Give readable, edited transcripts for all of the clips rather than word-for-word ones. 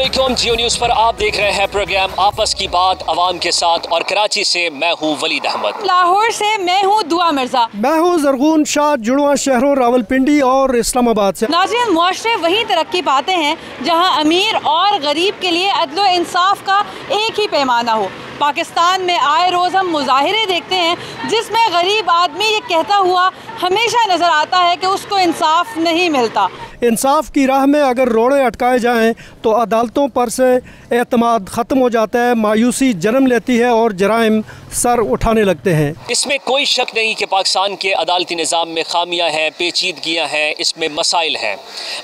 अस्सलामुअलैकुम। जियो न्यूज़ पर आप देख रहे हैं प्रोग्राम आपस की बात अवाम के साथ, और कराची से मैं हूँ वलीद अहमद। लाहौर से मैं हूँ दुआ मिर्जा। मैं हूँ ज़रगून शाह। जुड़वा शहरों रावलपिंडी और इस्लामाबाद से। नाज़रीन, मुआशरे वहीं तरक्की पाते हैं जहाँ अमीर और गरीब के लिए अदल व इंसाफ का एक ही पैमाना हो। पाकिस्तान में आए रोज़ हम मुजाहिरे देखते हैं जिसमें गरीब आदमी ये कहता हुआ हमेशा नज़र आता है कि उसको इंसाफ नहीं मिलता। इंसाफ की राह में अगर रोड़े अटकाए जाएं तो अदालतों पर से एतमाद ख़त्म हो जाता है, मायूसी जन्म लेती है और जराइम सर उठाने लगते हैं। इसमें कोई शक नहीं कि पाकिस्तान के अदालती निज़ाम में खामियां हैं, पेचीदगियां हैं, इसमें मसाइल हैं,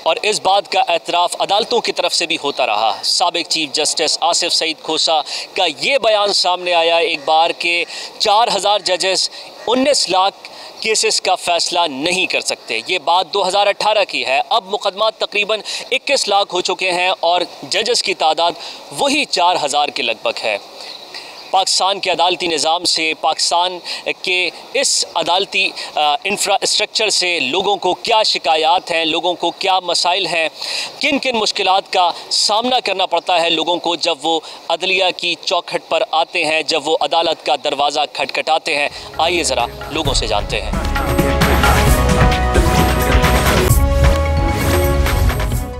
और इस बात का एतराफ़ अदालतों की तरफ से भी होता रहा। साबिक़ चीफ जस्टिस आसिफ सईद खोसा का ये बयान सामने आया एक बार के 4000 जजेस 19 लाख केसेस का फ़ैसला नहीं कर सकते। ये बात 2018 की है। अब मुकदमात तकरीबन 21 लाख हो चुके हैं और जजेस की तादाद वही 4000 के लगभग है। पाकिस्तान के अदालती निज़ाम से, पाकिस्तान के इस अदालती इंफ्रास्ट्रक्चर से लोगों को क्या शिकायत हैं, लोगों को क्या मसाइल हैं, किन किन मुश्किलात का सामना करना पड़ता है लोगों को जब वो अदलिया की चौखट पर आते हैं, जब वो अदालत का दरवाज़ा खटखटाते हैं। आइए ज़रा लोगों से जानते हैं।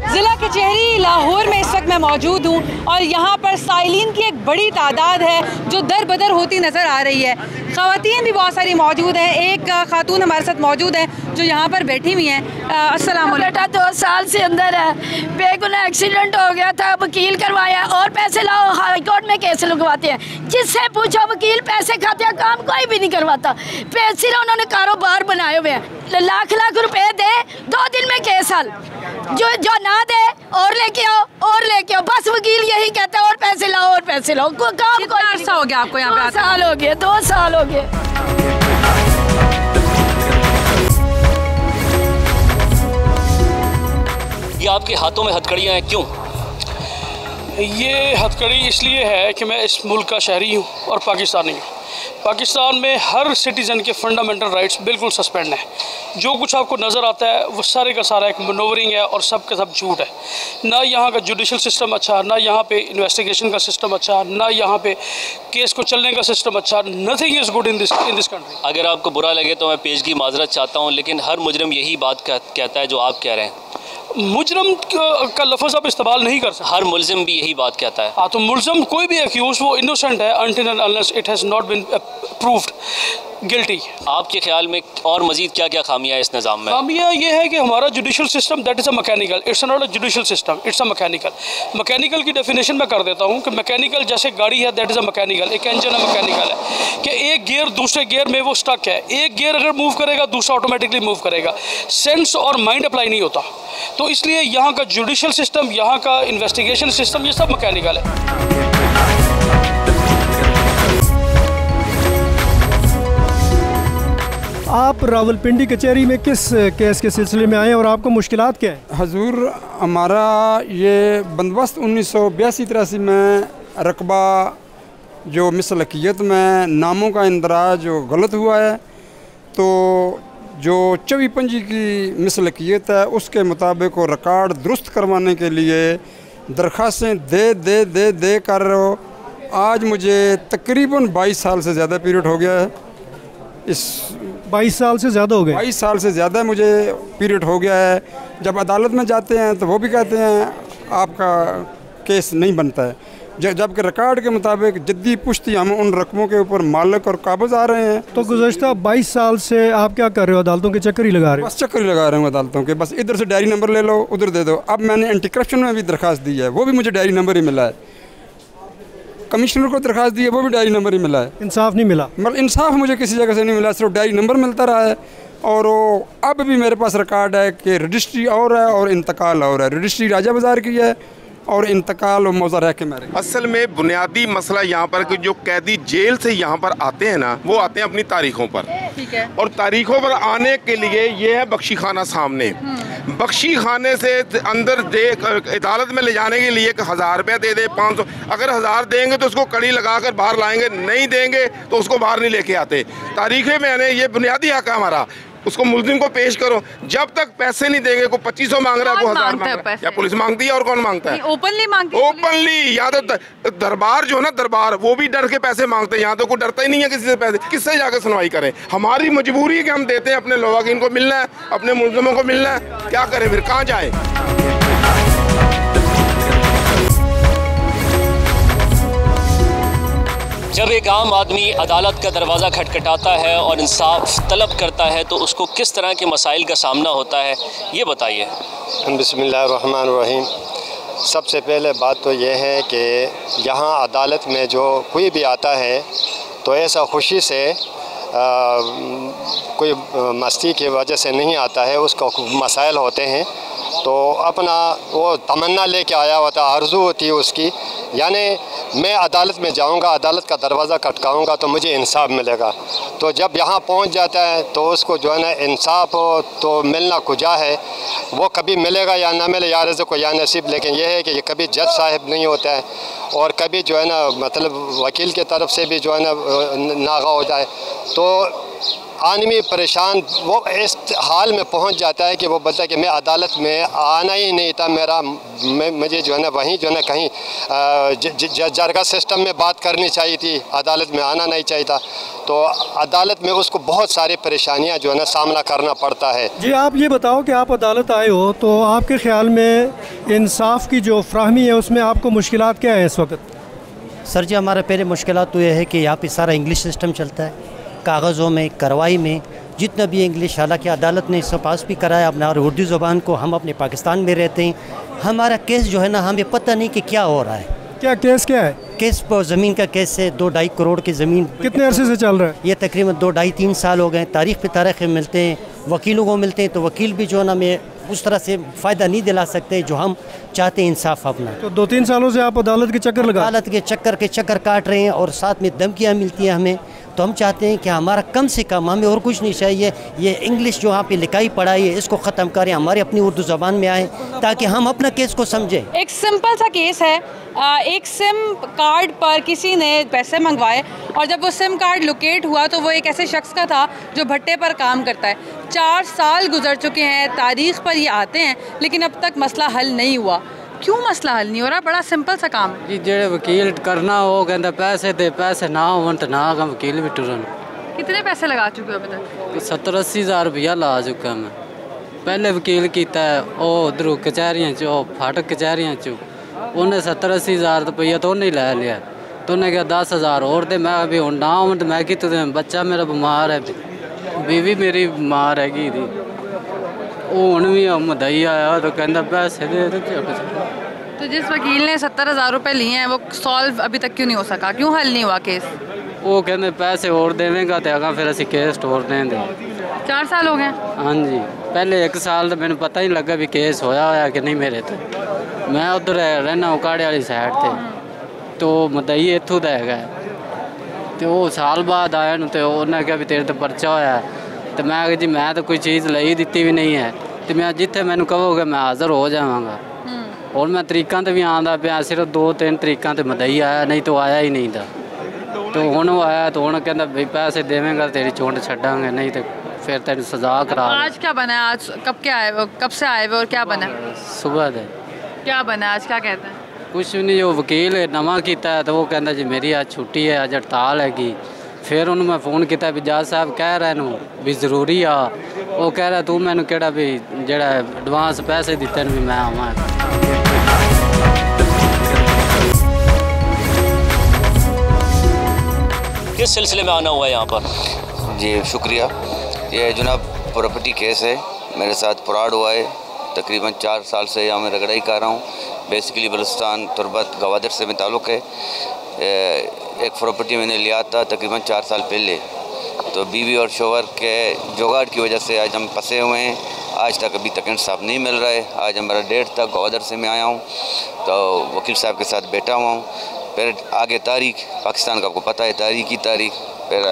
ज़िला कचहरी लाहौर में इस वक्त मैं मौजूद हूँ और यहाँ पर साइलिन की एक बड़ी तादाद है जो दर बदर होती नज़र आ रही है। ख़वातीन भी बहुत सारी मौजूद हैं। एक खातून हमारे साथ मौजूद है जो यहाँ पर बैठी हुई हैं। अस्सलाम वालेकुम। बेटा 2 साल से अंदर है, बेगुनाह एक्सीडेंट हो गया था, वकील करवाया और पैसे लाओ, हाई कोर्ट में केस लगवाते हैं। जिससे पूछो वकील पैसे खाते हैं, काम कोई भी नहीं करवाता। पैसे उन्होंने कारोबार बनाए हुए हैं, लाख लाख रुपए दे, 2 दिन में केस हल। जो ना दे और लेके आओ और लेके आओ, बस वकील यही कहता है और पैसे लाओ और पैसे लाओ। काम कितना अर्सा हो गया आपको यहाँ पे? 2 साल हो गए, 2 साल हो गए। ये आपके हाथों में हथकड़ियाँ हैं, क्यों? ये हथकड़ी इसलिए है कि मैं इस मुल्क का शहरी हूँ और पाकिस्तानी हूँ। पाकिस्तान में हर सिटीज़न के फंडामेंटल राइट्स बिल्कुल सस्पेंड हैं। जो कुछ आपको नज़र आता है वो सारे का सारा एक मनोवरिंग है और सब का सब झूठ है। ना यहाँ का जुडिशल सिस्टम अच्छा, ना यहाँ पे इन्वेस्टिगेशन का सिस्टम अच्छा, ना यहाँ पे केस को चलने का सिस्टम अच्छा। Nothing is good in this country. अगर आपको बुरा लगे तो मैं पेशगी माजरत चाहता हूँ, लेकिन हर मुजरिम यही बात कहता है जो आप कह रहे हैं। मुजरम का लफ्ज़ आप इस्तेमाल नहीं कर सकते। हर मुलजिम भी यही बात कहता है। हाँ, तो मुलजिम कोई भी एक्यूज वो इनोसेंट है until and unless it has not been proved guilty. आपके ख्याल में और मजीद क्या क्या खामियाँ इस निज़ाम में? खामियाँ ये है कि हमारा judicial system that is a mechanical, it's not a judicial system, it's a mechanical. Mechanical की डेफिनेशन मैं कर देता हूँ कि मैकेनिकल जैसे गाड़ी है दैट इज़ अ मैकेनिकल, एक इंजन है मैकेनिकल है कि एक गियर दूसरे गियर में वो स्टक है, एक गियर अगर मूव करेगा दूसरा ऑटोमेटिकली मूव करेगा। सेंस और माइंड अप्लाई नहीं होता। तो इसलिए यहाँ का जुडिशल सिस्टम, यहाँ का इन्वेस्टिगेशन सिस्टम, ये सब मैकेनिकल है। आप रावलपिंडी कचहरी में किस केस के सिलसिले में आए और आपको मुश्किलात क्या है? हजूर, हमारा ये बंदोबस्त 1982-83 में रकबा जो मिसलकियत में नामों का इंदराज जो गलत हुआ है, तो जो 24-25 की मिसलकियत है उसके मुताबिक वो रिकॉर्ड दुरुस्त करवाने के लिए दरख्वास्तें दे कर आज मुझे तकरीबन 22 साल से ज़्यादा पीरियड हो गया है। इस 22 साल से ज़्यादा हो गए? 22 साल से ज़्यादा मुझे पीरियड हो गया है। जब अदालत में जाते हैं तो वो भी कहते हैं आपका केस नहीं बनता है, जबकि रिकॉर्ड के मुताबिक जद्दी पुश्ती हम उन रकमों के ऊपर मालिक और काबज़ आ रहे हैं। तो गुज़श्ता 22 साल से आप क्या कर रहे हो? अदालतों के चक्कर ही लगा रहे हो? बस चक्कर ही लगा रहे हूँ अदालतों के, बस इधर से डायरी नंबर ले लो, उधर दे दो। अब मैंने एंटी करप्शन में भी दरख्वास्त दी है, वो भी मुझे डायरी नंबर ही मिला है। कमिश्नर को दरख्वास्त दी है, वो भी डायरी नंबर ही मिला है। इंसाफ नहीं मिला? मतलब इंसाफ मुझे किसी जगह से नहीं मिला, सिर्फ डायरी नंबर मिलता रहा है। और वो अब भी मेरे पास रिकॉर्ड है कि रजिस्ट्री और है और इंतकाल और है। रजिस्ट्री राजा बाज़ार की है और इंतकाल और मौजा रह के मेरे। असल में बुनियादी मसला यहाँ पर कि जो कैदी जेल से यहाँ पर आते हैं ना, वो आते हैं अपनी तारीखों पर। ठीक है। और तारीखों पर आने के लिए ये है बख्शी खाना सामने। बख्शी खाने से अंदर अदालत में ले जाने के लिए 1000 रुपया दे 500, अगर 1000 देंगे तो उसको कड़ी लगाकर बाहर लाएंगे, नहीं देंगे तो उसको बाहर नहीं लेके आते। तारीखें में आने ये बुनियादी हक है हमारा। उसको मुलजिम को पेश करो। जब तक पैसे नहीं देंगे, को 2500 मांग रहा है, को 1000 मांग रहा है, या पुलिस मांगती है और कौन मांगता है? ओपनली मांगती है, ओपनली। या तो दरबार जो है ना, दरबार वो भी डर के पैसे मांगते हैं। यहाँ तो कोई डरता ही नहीं है किसी से पैसे, किससे जाकर सुनवाई करें? हमारी मजबूरी है कि हम देते हैं, अपने लवाकिन को मिलना है, अपने मुलजिमों को मिलना है, क्या करें फिर, कहाँ जाए? जब एक आम आदमी अदालत का दरवाज़ा खटखटाता है और इंसाफ तलब करता है तो उसको किस तरह के मसाइल का सामना होता है, ये बताइए। बिस्मिल्लाहिर्रहमानिर्रहीम। सबसे पहले बात तो ये है कि यहाँ अदालत में जो कोई भी आता है तो ऐसा खुशी से कोई मस्ती की वजह से नहीं आता है, उसको मसाइल होते हैं तो अपना वो तमन्ना लेके आया होता, आरज़ू होती है उसकी, यानी मैं अदालत में जाऊंगा, अदालत का दरवाज़ा खटकाऊंगा तो मुझे इंसाफ मिलेगा। तो जब यहाँ पहुँच जाता है तो उसको जो है ना इंसाफ तो मिलना कुजा है, वो कभी मिलेगा या ना मिले, या रिज़्क़ को या नसीब। लेकिन यह है कि ये कभी जज साहिब नहीं होता है और कभी जो है ना मतलब वकील की तरफ से भी जो है ना नागा हो जाए तो आदमी परेशान, वो इस हाल में पहुंच जाता है कि वो बोलता है कि मैं अदालत में आना ही नहीं था, मुझे जो है ना वहीं जो है ना कहीं जरगा सिस्टम में बात करनी चाहिए थी, अदालत में आना नहीं चाहिए था। तो अदालत में उसको बहुत सारी परेशानियां जो है ना सामना करना पड़ता है। जी, आप ये बताओ कि आप अदालत आए हो तो आपके ख्याल में इंसाफ की जो फ्राहमी है उसमें आपको मुश्किलात क्या है इस वक्त? सर जी, हमारा पहले मुश्किलात तो यह है कि यहाँ पे सारा इंग्लिश सिस्टम चलता है, कागज़ों में, कार्रवाई में जितना भी इंग्लिश, हालांकि अदालत ने इससे पास भी कराया अपना और उर्दू ज़बान को। हम अपने पाकिस्तान में रहते हैं, हमारा केस जो है ना हमें पता नहीं कि क्या हो रहा है। क्या केस क्या है? केस ज़मीन का केस है, 2-2.5 करोड़ की ज़मीन। कितने अरसे से चल रहा है? ये तकरीबन 2-2.5-3 साल हो गए। तारीख पे तारीख मिलते हैं, वकीलों को मिलते हैं तो वकील भी जो है ना मैं उस तरह से फ़ायदा नहीं दिला सकते जो हम चाहते हैं इंसाफ अपना। तो 2-3 सालों से आप अदालत के चक्कर लगा? अदालत के चक्कर काट रहे हैं और साथ में धमकियाँ मिलती हैं हमें। तो हम चाहते हैं कि हमारा कम से कम, हमें और कुछ नहीं चाहिए, ये इंग्लिश जो यहाँ पे लिखाई पढ़ाई है इसको ख़त्म करें, हमारी अपनी उर्दू ज़बान में आए ताकि हम अपना केस को समझें। एक सिंपल सा केस है, एक सिम कार्ड पर किसी ने पैसे मंगवाए और जब वो सिम कार्ड लोकेट हुआ तो वो एक ऐसे शख्स का था जो भट्टे पर काम करता है। 4 साल गुजर चुके हैं, तारीख पर ये आते हैं लेकिन अब तक मसला हल नहीं हुआ। क्यों मसला हल नहीं हो रहा? बड़ा सिंपल सा काम जी, जेड़े वकील करना वो कहता पैसे दे, पैसे ना हो तो ना का वकील भी टुरन। कितने पैसे लगा चुके हो अभी तक? 70-80 हज़ार रुपया ला चुका मैं। पहले वकील किया है वो उधर कचहरियाँ च, फाटक कचहरियाँ च, उन्हें 70-80 हज़ार रुपया तो नहीं लै लिया, तो उन्हें क्या 10 हज़ार और दे। मैं अभी हूँ ना हूँ तो मैं कि बच्चा मेरा बीमार है, बीवी मेरी बीमार हैगी थी, वो हूँ भी मदई आया तो कहता पैसे दे। तो जिस वकील ने 70 हज़ार रुपये लिए हैं वो सॉल्व अभी तक क्यों नहीं हो सका? क्यों हल नहीं हुआ केस? वो कहते पैसे और देवेगा तो अगर फिर असी केस तोड़ देंगे। 4 साल हो गए? हाँ जी, पहले 1 साल तो मैंने पता ही लगा भी केस होया कि नहीं मेरे तो। मैं उधर रहना उकाड़े वाली साइड थे तो मदई इतों का है तो वो साल बाद आया तो उन्हें क्या भी तेरे तो पर्चा होया तो मैं जी मैं तो कोई चीज़ ली दी भी नहीं है तो मैं जिथे मैंने कहोगे मैं हाज़र हो जावांगा। और मैं तरीकों तो भी आता पाया, सिर्फ 2-3 तरीकों तो मदई आया, नहीं तो आया ही नहीं था। तो हुण वो आया तो हुण कहता भाई पैसे देवेंगा तेरी चोट छड्डांगे, नहीं तो फिर तेन सजा करा। आज क्या बना है? आज कब से आए हुए और क्या बना? सुबह दे। क्या बना आज? क्या कहते हैं? कुछ नहीं, जो वकील नवा किया है तो वो कहता जी मेरी आज छुट्टी है, आज हड़ताल हैगी। फिर उन्होंने मैं फ़ोन किया भी जज साहब कह रहे हैं भी ज़रूरी आ, वो कह रहा तू मैनू केड़ा भी जेड़ा एडवांस पैसे दिते भी मैं आवां। किस सिलसिले में आना हुआ है यहाँ पर? जी शुक्रिया, ये जनाब प्रॉपर्टी केस है, मेरे साथ फ्रॉड हुआ है। तकरीबन 4 साल से यहाँ मैं रगड़ाई कर रहा हूँ। बेसिकली बलुस्तान तुरबत गवादर से में ताल्लुक़ है। एक प्रॉपर्टी मैंने लिया था तकरीबन 4 साल पहले, तो बीवी और शोहर के जुगाड़ की वजह से आज हम फंसे हुए हैं। आज तक अभी तक इंसाफ नहीं मिल रहा है। आज हमारा डेट तक गवादर से मैं आया हूँ तो वकील साहब के साथ बैठा हुआ हूँ। फिर आगे तारीख, पाकिस्तान का आपको पता है तारीख ही तारीख।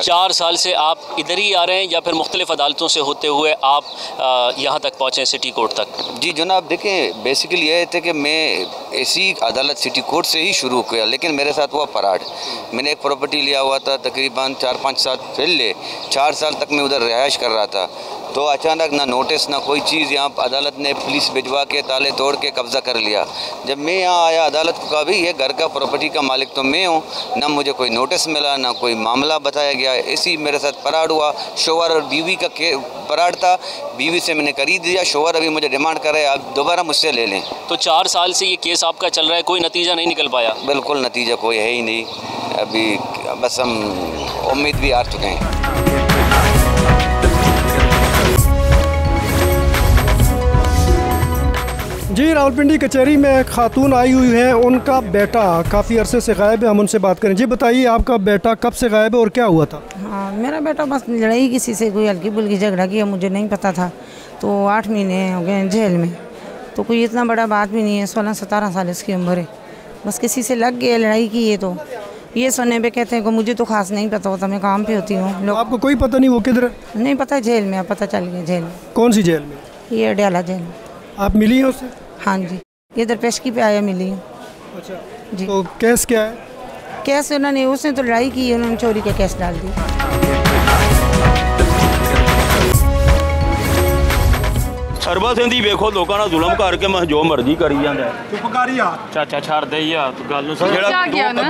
4 साल से आप इधर ही आ रहे हैं या फिर मुख्तलिफ अदालतों से होते हुए आप यहाँ तक पहुँचे, सिटी कोर्ट तक? जी जनाब, देखें बेसिकली ये थे कि मैं इसी अदालत सिटी कोर्ट से ही शुरू किया, लेकिन मेरे साथ हुआ फराड। मैंने एक प्रॉपर्टी लिया हुआ था तकरीबन 4-5 साल पहले, 4 साल तक मैं उधर रिहाइश कर रहा था। तो अचानक ना नोटिस ना कोई चीज़, यहाँ अदालत ने पुलिस भिजवा के ताले तोड़ के कब्ज़ा कर लिया। जब मैं यहाँ आया अदालत को कहा भाई ये घर का प्रॉपर्टी का मालिक तो मैं हूँ, ना मुझे कोई नोटिस मिला ना कोई मामला बताया गया। इसी मेरे साथ फराड हुआ। शोहर और बीवी का फराड था, बीवी से मैंने खरीद दिया, शोहर अभी मुझे डिमांड कर रहे हैं आप दोबारा मुझसे ले लें। तो 4 साल से ये केस आपका चल रहा है, कोई नतीजा नहीं निकल पाया? बिल्कुल नतीजा कोई है ही नहीं। अभी बस हम उम्मीद भी हार चुके हैं। जी, रावलपिंडी कचहरी में एक खातून आई हुई है, उनका बेटा काफ़ी अरसे से गायब है, हम उनसे बात करें। जी बताइए, आपका बेटा कब से गायब है और क्या हुआ था? हाँ, मेरा बेटा बस लड़ाई किसी से कोई हल्की फुल्की झगड़ा किया, मुझे नहीं पता था। तो 8 महीने हो गए जेल में। तो कोई इतना बड़ा बात भी नहीं है, 16-17 साल इसकी उम्र है। बस किसी से लग गया, लड़ाई की है। तो ये सुनने पे कहते हैं कि मुझे तो खास नहीं पता होता, मैं काम पे होती हूँ। लोग आपको कोई पता नहीं वो किधर? नहीं पता, जेल में। अब पता चल गया जेल में। कौन सी जेल में? ये अडयाला जेल में। आप मिली हैं उससे? हाँ जी, इधर पेशगी पे आया, मिली हूँ। अच्छा जी। तो केस क्या है? केस उन्होंने, उसने तो लड़ाई की, उन्होंने चोरी का केस डाल दिया। ਸਰਬਤ ਸਿੰਧੀ ਵੇਖੋ ਲੋਕਾਂ ਨਾਲ ਜ਼ੁਲਮ ਕਰਕੇ ਮੈਂ ਜੋ ਮਰਜ਼ੀ ਕਰੀ ਜਾਂਦਾ। ਚੁੱਪ ਕਰ ਯਾਰ ਚਾਚਾ ਛੱਡ ਦੇ ਯਾਰ ਤੂੰ ਗੱਲ ਨੂੰ ਜਿਹੜਾ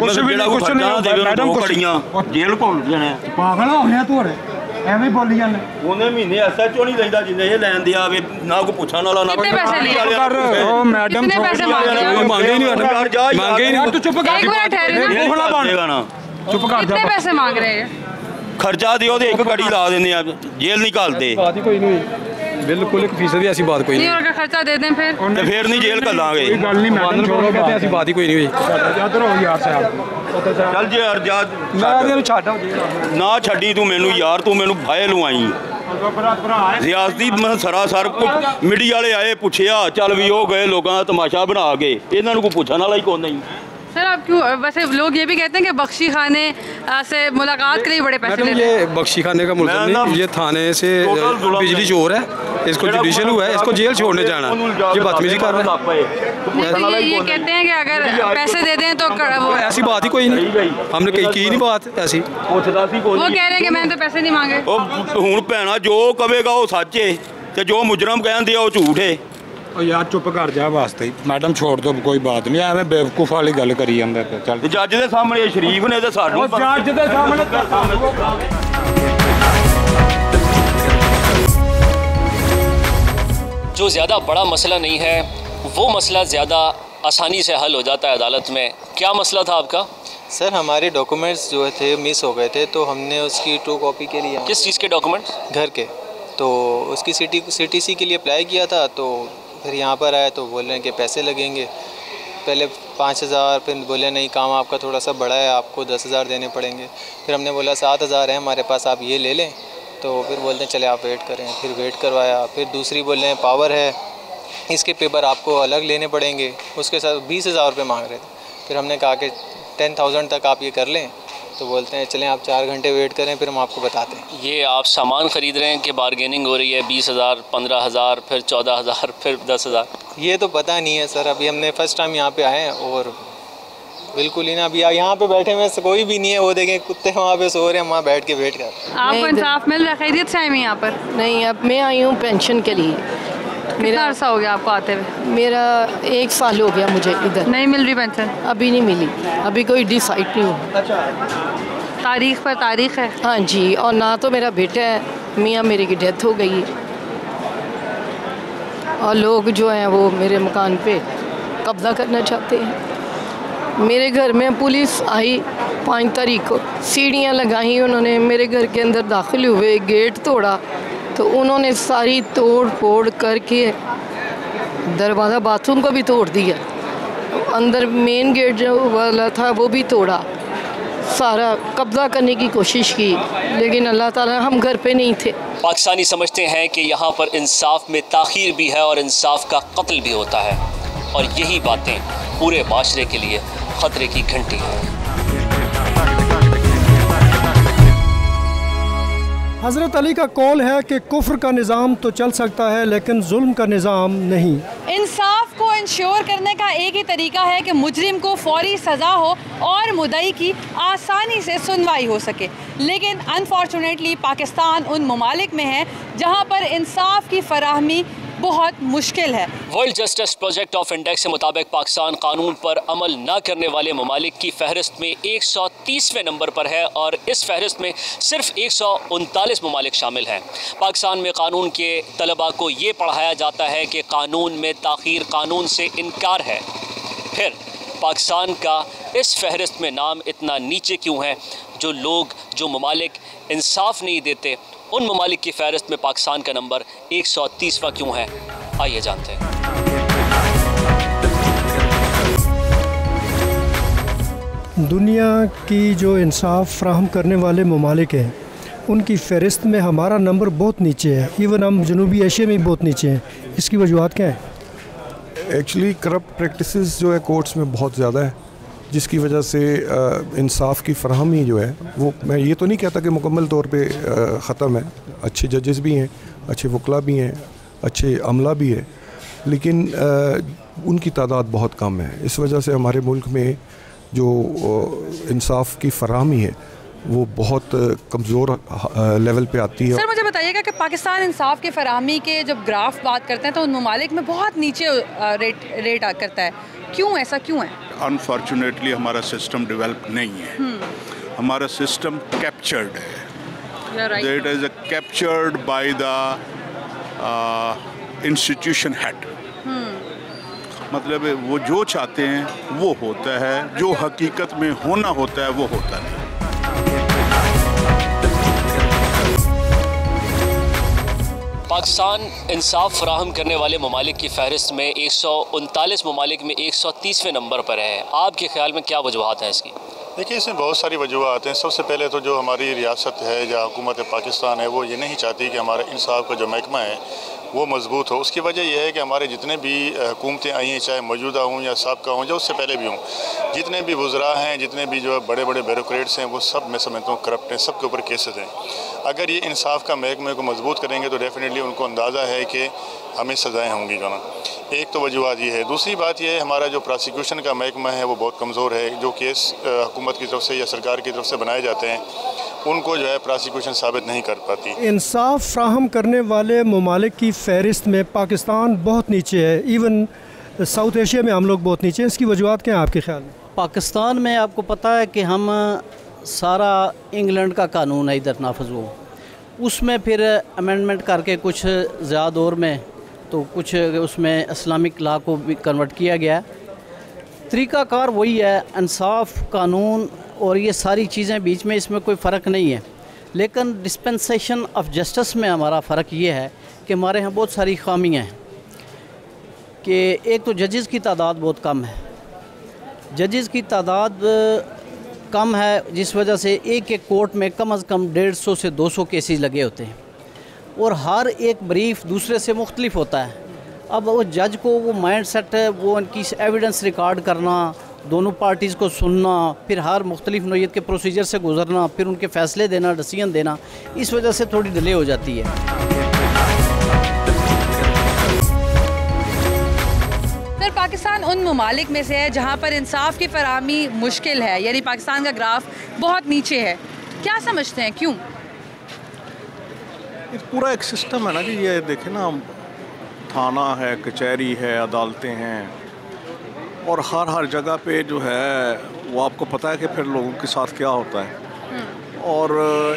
ਕੁਛ ਵੀ ਨਹੀਂ, ਕੁਛ ਨਹੀਂ ਮੈਡਮ, ਕੜੀਆਂ ਜੇਲ੍ਹ ਘੁੰਮ ਜਾਣੇ। ਪਾਗਲ ਹੋ ਗਿਆ ਤੂੰ? ਐਵੇਂ ਬੋਲੀ ਜਾਂਦੇ। ਉਹਨੇ ਮਹੀਨੇ ਐਸਐਚਓ ਨਹੀਂ ਲੈਂਦਾ ਜਿੰਨੇ ਇਹ ਲੈਣ ਦਿਆ ਵੇ, ਨਾ ਕੋਈ ਪੁੱਛਣ ਵਾਲਾ ਨਾ ਕੋਈ। ਉਹ ਮੈਡਮ ਮੰਗੇ ਨਹੀਂ, ਮੰਗੇ ਨਹੀਂ। ਤੂੰ ਚੁੱਪ ਕਰ, ਬੋਲਣਾ ਬਣੇਗਾ ਨਾ। ਚੁੱਪ ਕਰ ਜਾ। कितने पैसे मांग रहे हैं? ਖਰਚਾ ਦਿਓ ਤੇ ਇੱਕ ਕੜੀ ਲਾ ਦਿੰਦੇ ਆ, ਜੇਲ੍ਹ ਨਹੀਂ ਘੱਲਦੇ। ਬਾਤ ਹੀ ਕੋਈ ਨਹੀਂ, ਬਿਲਕੁਲ 1% ਦੀ ਐਸੀ ਬਾਤ ਕੋਈ नहीं। और खर्चा दे दें फिर? ਤੇ ਫੇਰ ਨਹੀਂ ਜੇਲ੍ਹ ਘੱਲਾਂਗੇ। ਕੋਈ ਗੱਲ ਨਹੀਂ ਮੈਡਮ, ਛੋੜੋ, ਕਹਿੰਦੇ ਐਸੀ ਬਾਤ ਹੀ ਕੋਈ ਨਹੀਂ ਹੋਈ। ਇੱਧਰ ਹੋ ਯਾਰ ਸਾਹਿਬ। ਚੱਲ ਜੇ ਯਾਰ ਜਾ, ਮੈਂ ਛੱਡ ਨਾ ਛੱਡੀ ਤੂੰ ਮੈਨੂੰ ਯਾਰ, ਤੂੰ ਮੈਨੂੰ ਫਾਇਲ ਲਵਾਈ। ਰਿਆਸਤੀ ਮੈਂ ਸਰਾਸਰ ਮੀਡੀਆ ਵਾਲੇ ਆਏ ਪੁੱਛਿਆ, ਚੱਲ ਵੀ ਉਹ ਗਏ ਲੋਕਾਂ ਦਾ ਤਮਾਸ਼ਾ ਬਣਾ ਕੇ, ਇਹਨਾਂ ਨੂੰ ਕੋਈ ਪੁੱਛਣ ਵਾਲਾ ਹੀ ਕੋਈ नहीं। सर आप क्यों, वैसे लोग ये भी कहते हैं कि बख्शी खाने से मुलाकात के लिए बड़े पैसे मैडम, ये बख्शी खाने का मुल्ज़िम नहीं, ये थाने से बिजली चोर है, इसको जुडिशल हुआ है, इसको जेल छोड़ने जाना। ये बदतमीजी कर रहा है। ये कहते हैं कि अगर पैसे दे दें तो वो ऐसी बात ही कोई नहीं, हमने कहीं की नहीं बात ऐसी। वो कह रहे हैं कि मैंने तो पैसे नहीं मांगे। ਹੁਣ ਭੈਣਾ ਜੋ ਕਵੇਗਾ ਉਹ ਸੱਚ ਹੈ ਤੇ ਜੋ ਮੁਜਰਮ ਕਹਿੰਦੇ ਆ ਉਹ ਝੂਠ ਹੈ। यार चुप कर जा वास्ते मैडम, छोड़ दो, कोई बात नहीं। एवं बेवकूफ वाली गल करी जांदा। चल जज दे सामने शरीफ ने ते साडू जज दे सामने। जो ज़्यादा बड़ा मसला नहीं है वो मसला ज़्यादा आसानी से हल हो जाता है अदालत में। क्या मसला था आपका? सर हमारे डॉक्यूमेंट्स जो थे मिस हो गए थे, तो हमने उसकी 2 कॉपी के लिए। किस चीज़ के डॉक्यूमेंट्स? घर के। तो उसकी CTC के लिए अप्लाई किया था, तो फिर यहाँ पर आए तो बोल रहे हैं कि पैसे लगेंगे। पहले 5000, फिर बोले नहीं काम आपका थोड़ा सा बड़ा है, आपको 10,000 देने पड़ेंगे। फिर हमने बोला 7,000 है हमारे पास, आप ये ले लें। तो फिर बोलते हैं चले आप वेट करें। फिर वेट करवाया। फिर दूसरी बोल रहे हैं पावर है, इसके पेपर आपको अलग लेने पड़ेंगे। उसके साथ 20,000 रुपये मांग रहे थे। फिर हमने कहा कि 10,000 तक आप ये कर लें। तो बोलते हैं चलें आप 4 घंटे वेट करें, फिर हम आपको बताते हैं। ये आप सामान ख़रीद रहे हैं कि बारगेनिंग हो रही है? 20,000, 15,000, फिर 14,000, फिर 10,000? ये तो पता नहीं है सर, अभी हमने फ़र्स्ट टाइम यहाँ पे आए हैं और बिल्कुल ही ना, अभी यहाँ पे बैठे में कोई भी नहीं है। वो देखें कुत्ते वहाँ पे सो रहे हैं, वहाँ बैठ के वेट कर रहे हैं। आपको इंसाफ मिल रहा है? खैरियत से आई हैं यहाँ पर? नहीं, अब मैं आई हूँ पेंशन के लिए। कितना अर्सा हो गया आपको आते हुए? मेरा 1 साल हो गया मुझे इधर। नहीं मिल रही पेंशन? अभी नहीं मिली, अभी कोई डिसाइड नहीं हुआ। तारीख पर तारीख है? हाँ जी, और ना तो मेरा बेटा है, मियाँ मेरे की डेथ हो गई है, और लोग जो हैं वो मेरे मकान पे कब्ज़ा करना चाहते हैं। मेरे घर में पुलिस आई 5 तारीख को, सीढ़ियाँ लगाई उन्होंने, मेरे घर के अंदर दाखिल हुए, गेट तोड़ा। तो उन्होंने सारी तोड़ फोड़ करके दरवाज़ा बाथरूम को भी तोड़ दिया, अंदर मेन गेट जो वाला था वो भी तोड़ा, सारा कब्ज़ा करने की कोशिश की, लेकिन अल्लाह ताला हम घर पे नहीं थे। पाकिस्तानी समझते हैं कि यहाँ पर इंसाफ में ताख़ीर भी है और इंसाफ का कत्ल भी होता है, और यही बातें पूरे माशरे के लिए ख़तरे की घंटी है। हज़रत अली का कौल है कि कुफ्र का निज़ाम तो चल सकता है लेकिन जुल्म का निज़ाम नहीं। इंसाफ को को इंश्योर करने का एक ही तरीका है कि मुजरिम को फौरी सज़ा हो और मुद्दई की आसानी से सुनवाई हो सके। लेकिन अनफॉर्चुनेटली पाकिस्तान उन ममालिक में है जहाँ पर इंसाफ की फराहमी बहुत मुश्किल है। World justice project of index के मुताबिक पाकिस्तान कानून पर अमल न करने वाले ममालिक की फहरिस्त में 130वें नंबर पर है और इस फहरिस्त में सिर्फ 139 ममालिक शामिल हैं। पाकिस्तान में कानून के तलबा को ये पढ़ाया जाता है कि कानून में ताख़ीर कानून से इनकार है। फिर पाकिस्तान का इस फहरिस्त में नाम इतना नीचे क्यों है? जो ममालिक इंसाफ नहीं देते, उन ममालिक की फहरिस्त में पाकिस्तान का नंबर 130वां क्यों है? आइए जानते हैं। दुनिया की जो इंसाफ फ्राहम करने वाले ममालिक हैं उनकी फ़हरिस्त में हमारा नंबर बहुत नीचे है। इवन हम जनूबी एशिया में बहुत नीचे हैं। इसकी वजूहत क्या है? एक्चुअली करप्ट प्रैक्टिसेस जो है कोर्ट्स में बहुत ज़्यादा है, जिसकी वजह से इंसाफ की फराहमी जो है वो, मैं ये तो नहीं कहता कि मुकम्मल तौर पे ख़त्म है। अच्छे जजेस भी हैं, अच्छे वकला भी हैं, अच्छे अमला भी है, लेकिन उनकी तादाद बहुत कम है। इस वजह से हमारे मुल्क में जो इंसाफ की फराहमी है वो बहुत कमज़ोर लेवल पे आती है। सर मुझे बताइएगा कि पाकिस्तान इंसाफ के फराहमी के जब ग्राफ बात करते हैं तो उन ममालिक में बहुत नीचे रेट करता है। क्यों, ऐसा क्यों है? अनफॉर्चुनेटली हमारा सिस्टम डेवलप नहीं है। हमारा सिस्टम कैप्चर्ड है। It is captured by the institution head. मतलब वो जो चाहते हैं वो होता है, जो हकीकत में होना होता है वो होता नहीं। पाकिस्तान इंसाफ फराहम करने वाले ममालिक की फहरिस्त में 139 ममालिक में 130वें नंबर पर है। आपके ख्याल में क्या वजूहत हैं इसकी? देखिए, इसमें बहुत सारी वजूहत हैं। सबसे पहले तो जो हमारी रियासत है या हुकूमत पाकिस्तान है वो ये नहीं चाहती कि हमारा इंसाफ का जो महकमा है वो मजबूत हो। उसकी वजह यह है कि हमारे जितने भी हुकूमतें आई हैं, चाहे मौजूदा हों या साबका हों या उससे पहले भी हों, जितने भी वज़रा हैं, जितने भी जो बड़े बड़े ब्यूरोक्रेट्स हैं, वो सब मैं समझता हूँ करप्ट हैं। सबके ऊपर केसेस हैं। अगर ये इंसाफ का महकमे को मजबूत करेंगे तो डेफिनेटली उनको अंदाज़ा है कि हमें सज़ाएँ होंगी। जो ना एक तो वजूहत ये है। दूसरी बात यह है हमारा जो प्रोसिक्यूशन का महकमा है वो बहुत कमज़ोर है। जो केस हुकूमत की तरफ से या सरकार की तरफ से बनाए जाते हैं उनको जो है प्रोसिक्यूशन साबित नहीं कर पाती। इंसाफ फ्राहम करने वाले ममालिक की फ़हरिस्त में पाकिस्तान बहुत नीचे है। इवन साउथ एशिया में हम लोग बहुत नीचे हैं। इसकी वजूहत क्या है आपके ख्याल में? पाकिस्तान में आपको पता है कि हम सारा इंग्लैंड का कानून है इधर नाफज हो, उसमें फिर अमेंडमेंट करके कुछ ज़्यादा दौर में तो कुछ उसमें इस्लामिक लॉ को भी कन्वर्ट किया गया। तरीक़ाकार वही है, इंसाफ कानून और ये सारी चीज़ें बीच में, इसमें कोई फ़र्क नहीं है। लेकिन डिस्पेंसेशन ऑफ जस्टिस में हमारा फ़र्क ये है कि हमारे यहाँ बहुत सारी खामियाँ हैं कि एक तो जजेस की तादाद बहुत कम है। जजेस की तादाद कम है जिस वजह से एक एक कोर्ट में कम अज़ कम 150 से 200 केसेस लगे होते हैं और हर एक ब्रीफ दूसरे से मुख्तलिफ होता है। अब वो जज को वो माइंड सेट है, वो उनकी एविडेंस रिकॉर्ड करना, दोनों पार्टीज़ को सुनना, फिर हर मुख्तलिफ नौइयत के प्रोसीजर से गुजरना, फिर उनके फ़ैसले देना, डिसीजन देना, इस वजह से थोड़ी डिले हो जाती है। सर पाकिस्तान उन ममालिक में से है जहाँ पर इंसाफ की फराहमी मुश्किल है, यानी पाकिस्तान का ग्राफ बहुत नीचे है। क्या समझते हैं क्यों? पूरा एक सिस्टम है ना कि ये देखें ना, थाना है, कचहरी है, अदालतें हैं और हर जगह पे जो है वो आपको पता है कि फिर लोगों के साथ क्या होता है। और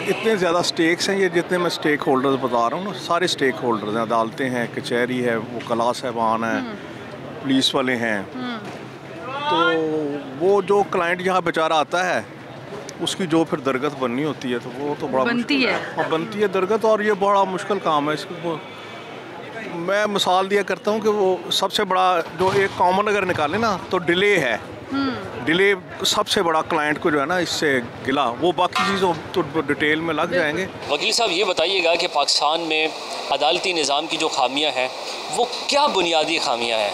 इतने ज़्यादा स्टेक्स हैं, ये जितने मैं स्टेक होल्डर्स बता रहा हूँ ना, सारे स्टेक होल्डर्स हैं। अदालतें हैं, कचहरी है, वो कला साहबान हैं, पुलिस वाले हैं। तो वो जो क्लाइंट यहाँ बेचारा आता है उसकी जो फिर दरगत बननी होती है तो वो तो बड़ा बनती है और बनती है दरगत, और ये बड़ा मुश्किल काम है। इसको मैं मिसाल दिया करता हूँ कि वो सबसे बड़ा जो एक कॉमन अगर निकाले ना तो डिले है। डिले सबसे बड़ा क्लाइंट को जो है ना इससे गिला, वो बाकी चीज़ों तो डिटेल में लग जाएंगे। वकील साहब ये बताइएगा कि पाकिस्तान में अदालती निज़ाम की जो खामियाँ हैं वो क्या बुनियादी खामियाँ हैं?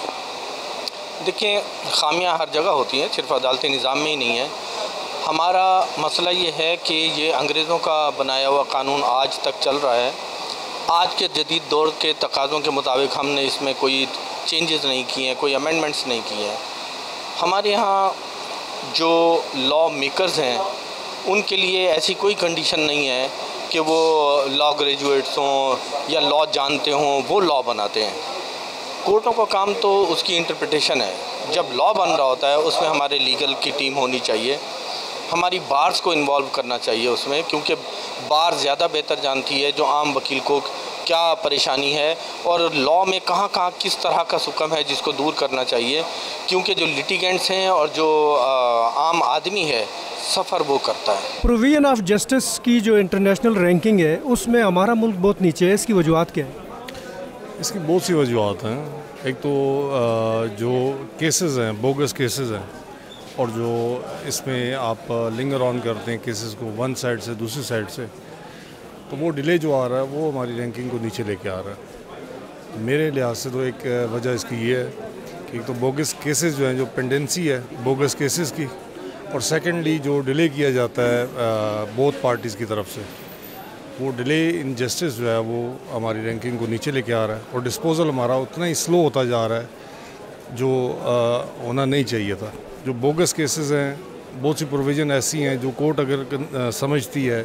देखिए, खामियाँ हर जगह होती हैं, सिर्फ अदालती निज़ाम में ही नहीं है। हमारा मसला ये है कि ये अंग्रेज़ों का बनाया हुआ कानून आज तक चल रहा है। आज के जदीद दौर के तकाज़ों के मुताबिक हमने इसमें कोई चेंजेस नहीं किए हैं, कोई अमेंडमेंट्स नहीं किए हैं। हमारे यहाँ जो लॉ मेकर्स हैं उनके लिए ऐसी कोई कंडीशन नहीं है कि वो लॉ ग्रेजुएट्स हों या लॉ जानते हों, वो लॉ बनाते हैं। कोर्टों का काम तो उसकी इंटरप्रिटेशन है। जब लॉ बन रहा होता है उसमें हमारे लीगल की टीम होनी चाहिए, हमारी बार्स को इन्वॉल्व करना चाहिए उसमें, क्योंकि बार ज़्यादा बेहतर जानती है जो आम वकील को क्या परेशानी है और लॉ में कहाँ कहाँ किस तरह का सुकम है जिसको दूर करना चाहिए, क्योंकि जो लिटिगेंट्स हैं और जो आम आदमी है सफ़र वो करता है। प्रोविजन ऑफ जस्टिस की जो इंटरनेशनल रैंकिंग है उसमें हमारा मुल्क बहुत नीचे है, इसकी वजूहत क्या है? इसकी बहुत सी वजूहत हैं। एक तो जो केसेस हैं, बोगस केसेस हैं, और जो इसमें आप लिंगर ऑन करते हैं केसेस को वन साइड से दूसरी साइड से, तो वो डिले जो आ रहा है वो हमारी रैंकिंग को नीचे लेके आ रहा है। मेरे लिहाज से तो एक वजह इसकी ये है कि एक तो बोगस केसेस जो हैं, जो पेंडेंसी है बोगस केसेस की, और सेकेंडली जो डिले किया जाता है बोथ पार्टीज़ की तरफ से, वो डिले इन जस्टिस जो है वो हमारी रैंकिंग को नीचे लेके आ रहा है, और डिस्पोजल हमारा उतना ही स्लो होता जा रहा है जो होना नहीं चाहिए था। जो बोगस केसेस हैं, बहुत सी प्रोविज़न ऐसी हैं जो कोर्ट अगर समझती है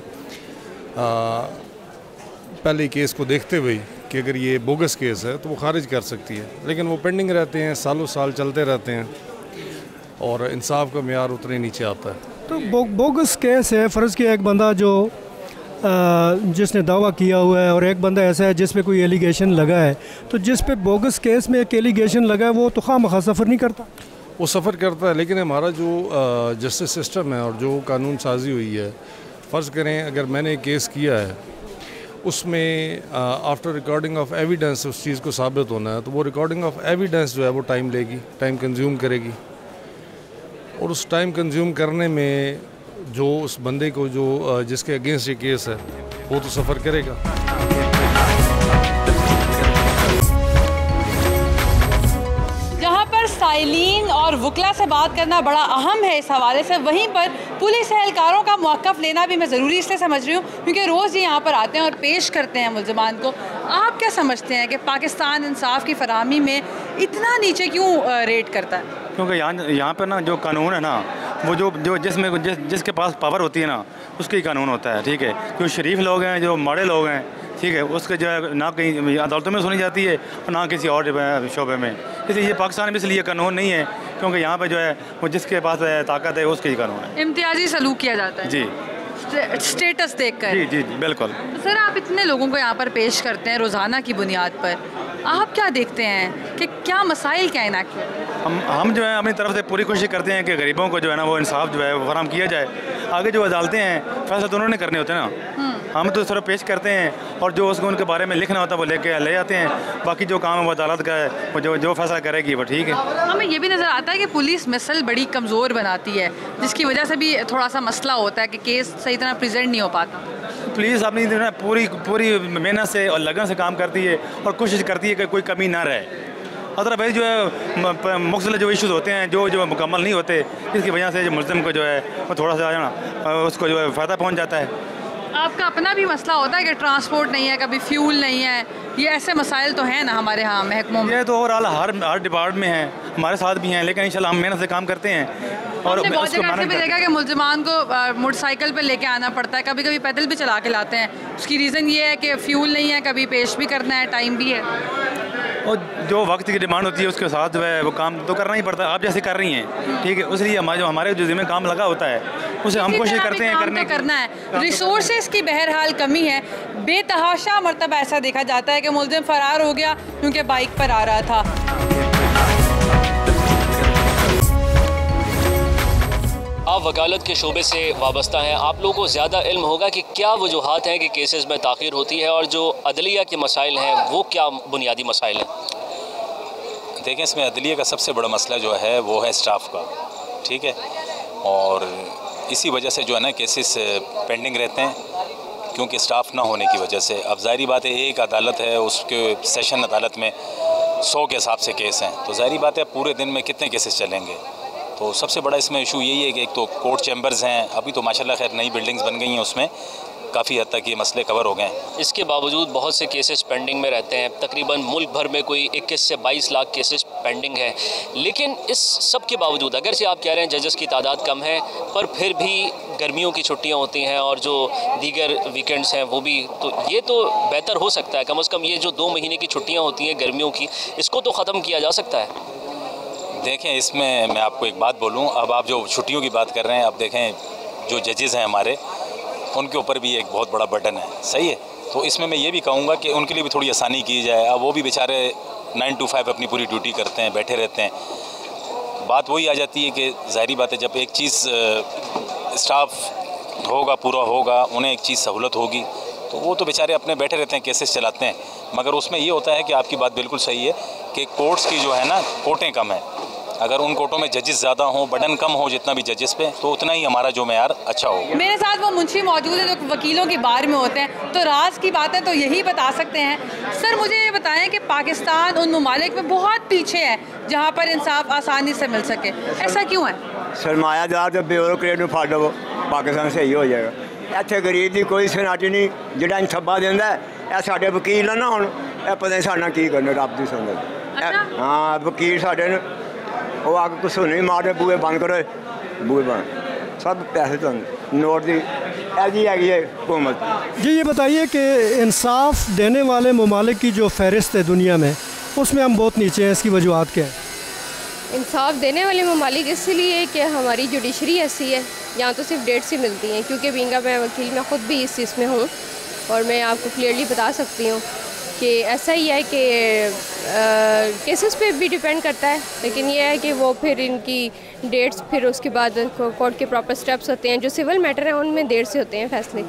पहले केस को देखते हुए कि अगर ये बोगस केस है तो वो खारिज कर सकती है, लेकिन वो पेंडिंग रहते हैं, सालों साल चलते रहते हैं और इंसाफ का मेयार उतने नीचे आता है। तो बोगस केस है, फ़र्ज़ किया एक बंदा जो जिसने दावा किया हुआ है और एक बंदा ऐसा है जिस पे कोई एलिगेशन लगा है, तो जिस पे बोगस केस में एक एलिगेशन लगा है वो तो खामखा सफ़र नहीं करता? वो सफ़र करता है, लेकिन हमारा जो जस्टिस सिस्टम है और जो कानून साजी हुई है, फ़र्ज़ करें अगर मैंने एक केस किया है उसमें आफ्टर रिकॉर्डिंग ऑफ एविडेंस उस चीज़ को साबित होना है, तो वो रिकॉर्डिंग ऑफ एविडेंस जो है वो टाइम लेगी, टाइम कंज्यूम करेगी, और उस टाइम कंज्यूम करने में जो उस बंदे को जो जिसके अगेंस्ट ये केस है वो तो सफ़र करेगा। जहाँ पर साइलिन और वकला से बात करना बड़ा अहम है इस हवाले से, वहीं पर पुलिस एहलकारों का मौक़िफ़ लेना भी मैं ज़रूरी इसलिए समझ रही हूँ क्योंकि रोज़ ये यहाँ पर आते हैं और पेश करते हैं मुल्ज़िमान को। आप क्या समझते हैं कि पाकिस्तान इंसाफ की फराहमी में इतना नीचे क्यों रेट करता है? क्योंकि यहाँ पर ना जो कानून है ना वो जो जिसके पास पावर होती है ना उसका ही कानून होता है, ठीक है। जो शरीफ लोग हैं, जो माड़े लोग हैं, ठीक है, उसके जो है ना कहीं अदालतों में सुनी जाती है और ना किसी और शोबे में। इसलिए ये पाकिस्तान में इसलिए कानून नहीं है क्योंकि यहाँ पे जो है वो जिसके पास ताकत है उसके ही कानून है। इम्तियाजी सलूक किया जाता है जी, स्टेटस देखकर। जी जी बिल्कुल। तो सर आप इतने लोगों को यहाँ पर पेश करते हैं रोज़ाना की बुनियाद पर, आप क्या देखते हैं कि क्या मसाइल क्या इनाक है? हम जो है अपनी तरफ से पूरी कोशिश करते हैं कि गरीबों को जो है ना वो इंसाफ जो है वो फराहम किया जाए। आगे जो अदालतें हैं फैसला तो उन्होंने करने होते हैं ना, हम तो सिर्फ पेश करते हैं और जो उसको उनके बारे में लिखना होता है वो लेके ले जाते हैं। बाकी जो काम है वो अदालत का है, वो जो फैसला करेगी वो ठीक है। हमें ये भी नज़र आता है कि पुलिस मिसल बड़ी कमज़ोर बनाती है, जिसकी वजह से भी थोड़ा सा मसला होता है कि केस सही तरह प्रेजेंट नहीं हो पाता। पुलिस अपनी पूरी मेहनत से और लगन से काम करती है और कोशिश करती है कि कोई कमी ना रहे। अदरवाइज जो है मुख्तलिफ जो इशूज़ होते हैं जो मुकम्मल नहीं होते, इसकी वजह से जो मुल्ज़िम को जो है वो थोड़ा सा ना उसको जो है फ़ायदा पहुँच जाता है। आपका अपना भी मसला होता है कि ट्रांसपोर्ट नहीं है, कभी फ्यूल नहीं है, ये ऐसे मसाइल तो हैं ना हमारे यहाँ महकमों में? ये तो ओवरऑल हर डिपार्टमेंट में है, हमारे साथ भी हैं, लेकिन इंशाल्लाह हम मेहनत से काम करते हैं। और बहुत जगह ऐसे भी देखा कि मुल्ज़िमान को मोटरसाइकिल पे लेके आना पड़ता है, कभी कभी पैदल भी चला के लाते हैं। उसकी रीज़न ये है कि फ्यूल नहीं है, कभी पेश भी करना है, टाइम भी है, और जो वक्त की डिमांड होती है उसके साथ जो है वो काम तो करना ही पड़ता है। आप जैसे कर रही हैं, ठीक है, उसलिए हमारे जो जिम्मे काम लगा होता है उसे हम कोशिश करते हैं करना है। रिसोर्सेज की बहरहाल कमी है, बेतहाशा मरतबा ऐसा देखा जाता है कि मुल्ज़िम फ़रार हो गया क्योंकि बाइक पर आ रहा था। आप वकालत के शोबे से वाबस्ता हैं, आप लोगों को ज़्यादा इल्म होगा कि क्या वजूहात हैं कि केसेस में ताख़ीर होती है और जो अदलिया के मसाइल हैं वो क्या बुनियादी मसाइल हैं? देखें, इसमें अदलिया का सबसे बड़ा मसला जो है वो है स्टाफ का, ठीक है, और इसी वजह से जो है ना केसेस पेंडिंग रहते हैं क्योंकि स्टाफ ना होने की वजह से। अब ज़ाहिरी बात है एक अदालत है, उसके सेशन अदालत में 100 के हिसाब से केस हैं, तो ज़ाहिरी बात है पूरे दिन में कितने केसेस चलेंगे। तो सबसे बड़ा इसमें इशू यही है कि एक तो कोर्ट चैम्बर्स हैं, अभी तो माशाल्लाह खैर नई बिल्डिंग्स बन गई हैं उसमें, काफ़ी हद तक ये मसले कवर हो गए हैं। इसके बावजूद बहुत से केसेस पेंडिंग में रहते हैं। तकरीबन मुल्क भर में कोई 21 से 22 लाख केसेस पेंडिंग है। लेकिन इस सब के बावजूद, अगर से आप कह रहे हैं जजेस की तादाद कम है, पर फिर भी गर्मियों की छुट्टियां होती हैं और जो दीगर वीकेंड्स हैं वो भी, तो ये तो बेहतर हो सकता है। कम से कम ये जो 2 महीने की छुट्टियाँ होती हैं गर्मियों की, इसको तो ख़त्म किया जा सकता है। देखें, इसमें मैं आपको एक बात बोलूं, अब आप जो छुट्टियों की बात कर रहे हैं, अब देखें जो जजेस हैं हमारे, उनके ऊपर भी एक बहुत बड़ा बर्डन है, सही है। तो इसमें मैं ये भी कहूँगा कि उनके लिए भी थोड़ी आसानी की जाए। अब वो भी बेचारे 9 to 5 अपनी पूरी ड्यूटी करते हैं, बैठे रहते हैं। बात वही आ जाती है कि ज़ाहिरी बात है, जब एक चीज़ स्टाफ होगा, पूरा होगा, उन्हें एक चीज़ सहूलत होगी, तो वो तो बेचारे अपने बैठे रहते हैं, केसेस चलाते हैं। मगर उसमें ये होता है कि आपकी बात बिल्कुल सही है कि कोर्ट्स की जो है ना, कोर्टें कम हैं। अगर उन कोर्टों में जजेस ज़्यादा हों, बर्डन कम हो जितना भी जजेस पे, तो उतना ही हमारा जो मेयार अच्छा हो। मेरे साथ वो मुंशी मौजूद है जो वकीलों की बार में होते हैं, तो राज की बातें तो यही बता सकते हैं। सर, मुझे ये बताएं कि पाकिस्तान उन ममालिक में बहुत पीछे है जहाँ पर इंसाफ आसानी से मिल सके, ऐसा क्यों है? सरमायादार जब ब्यूरोक्रेट में फाड़ दो, पाकिस्तान सही हो जाएगा। ਇੱਥੇ ਗਰੀਬ ਦੀ ਕੋਈ ਸੁਣਾਟੀ ਨਹੀਂ, ਜਿਹੜਾ ਇਨਸਾਫਾ ਦਿੰਦਾ ਇਹ ਸਾਡੇ ਵਕੀਲ ਆ ਨਾ, ਹੁਣ ਇਹ ਪਤਾ ਨਹੀਂ ਸਾਡੇ ਨਾਲ ਕੀ ਕਰਨਾ, ਰੱਬ ਦੀ ਸੁਣਦਾ। ਹਾਂ, ਵਕੀਲ ਸਾਡੇ ਨੇ ਉਹ ਆ ਕੇ ਕੁਛ ਨਹੀਂ ਮਾਰਦੇ, ਬੂਹੇ ਬੰਦ ਕਰੋ, ਬੂਹੇ ਬੰਦ, सब पैसे तो नोट दी ऐसी हैगी है हुकूमत। जी ये बताइए कि इंसाफ देने वाले ममालिक की जो फहरिस्त है दुनिया में, उसमें हम बहुत नीचे हैं, इसकी वजूहत क्या है? इंसाफ देने वाले ममालिक इसलिए कि हमारी जुडिशरी ऐसी है, यहाँ तो सिर्फ डेट्स ही मिलती हैं। क्योंकि बींगा मैं वकील, मैं ख़ुद भी इस चीज़ में हूँ और मैं आपको क्लियरली बता सकती हूँ कि ऐसा ही है कि केसेस पे भी डिपेंड करता है, लेकिन ये है कि वो फिर इनकी डेट्स, फिर उसके बाद कोर्ट के प्रॉपर स्टेप्स होते हैं। जो सिविल मैटर हैं उनमें देर से होते हैं फैसले,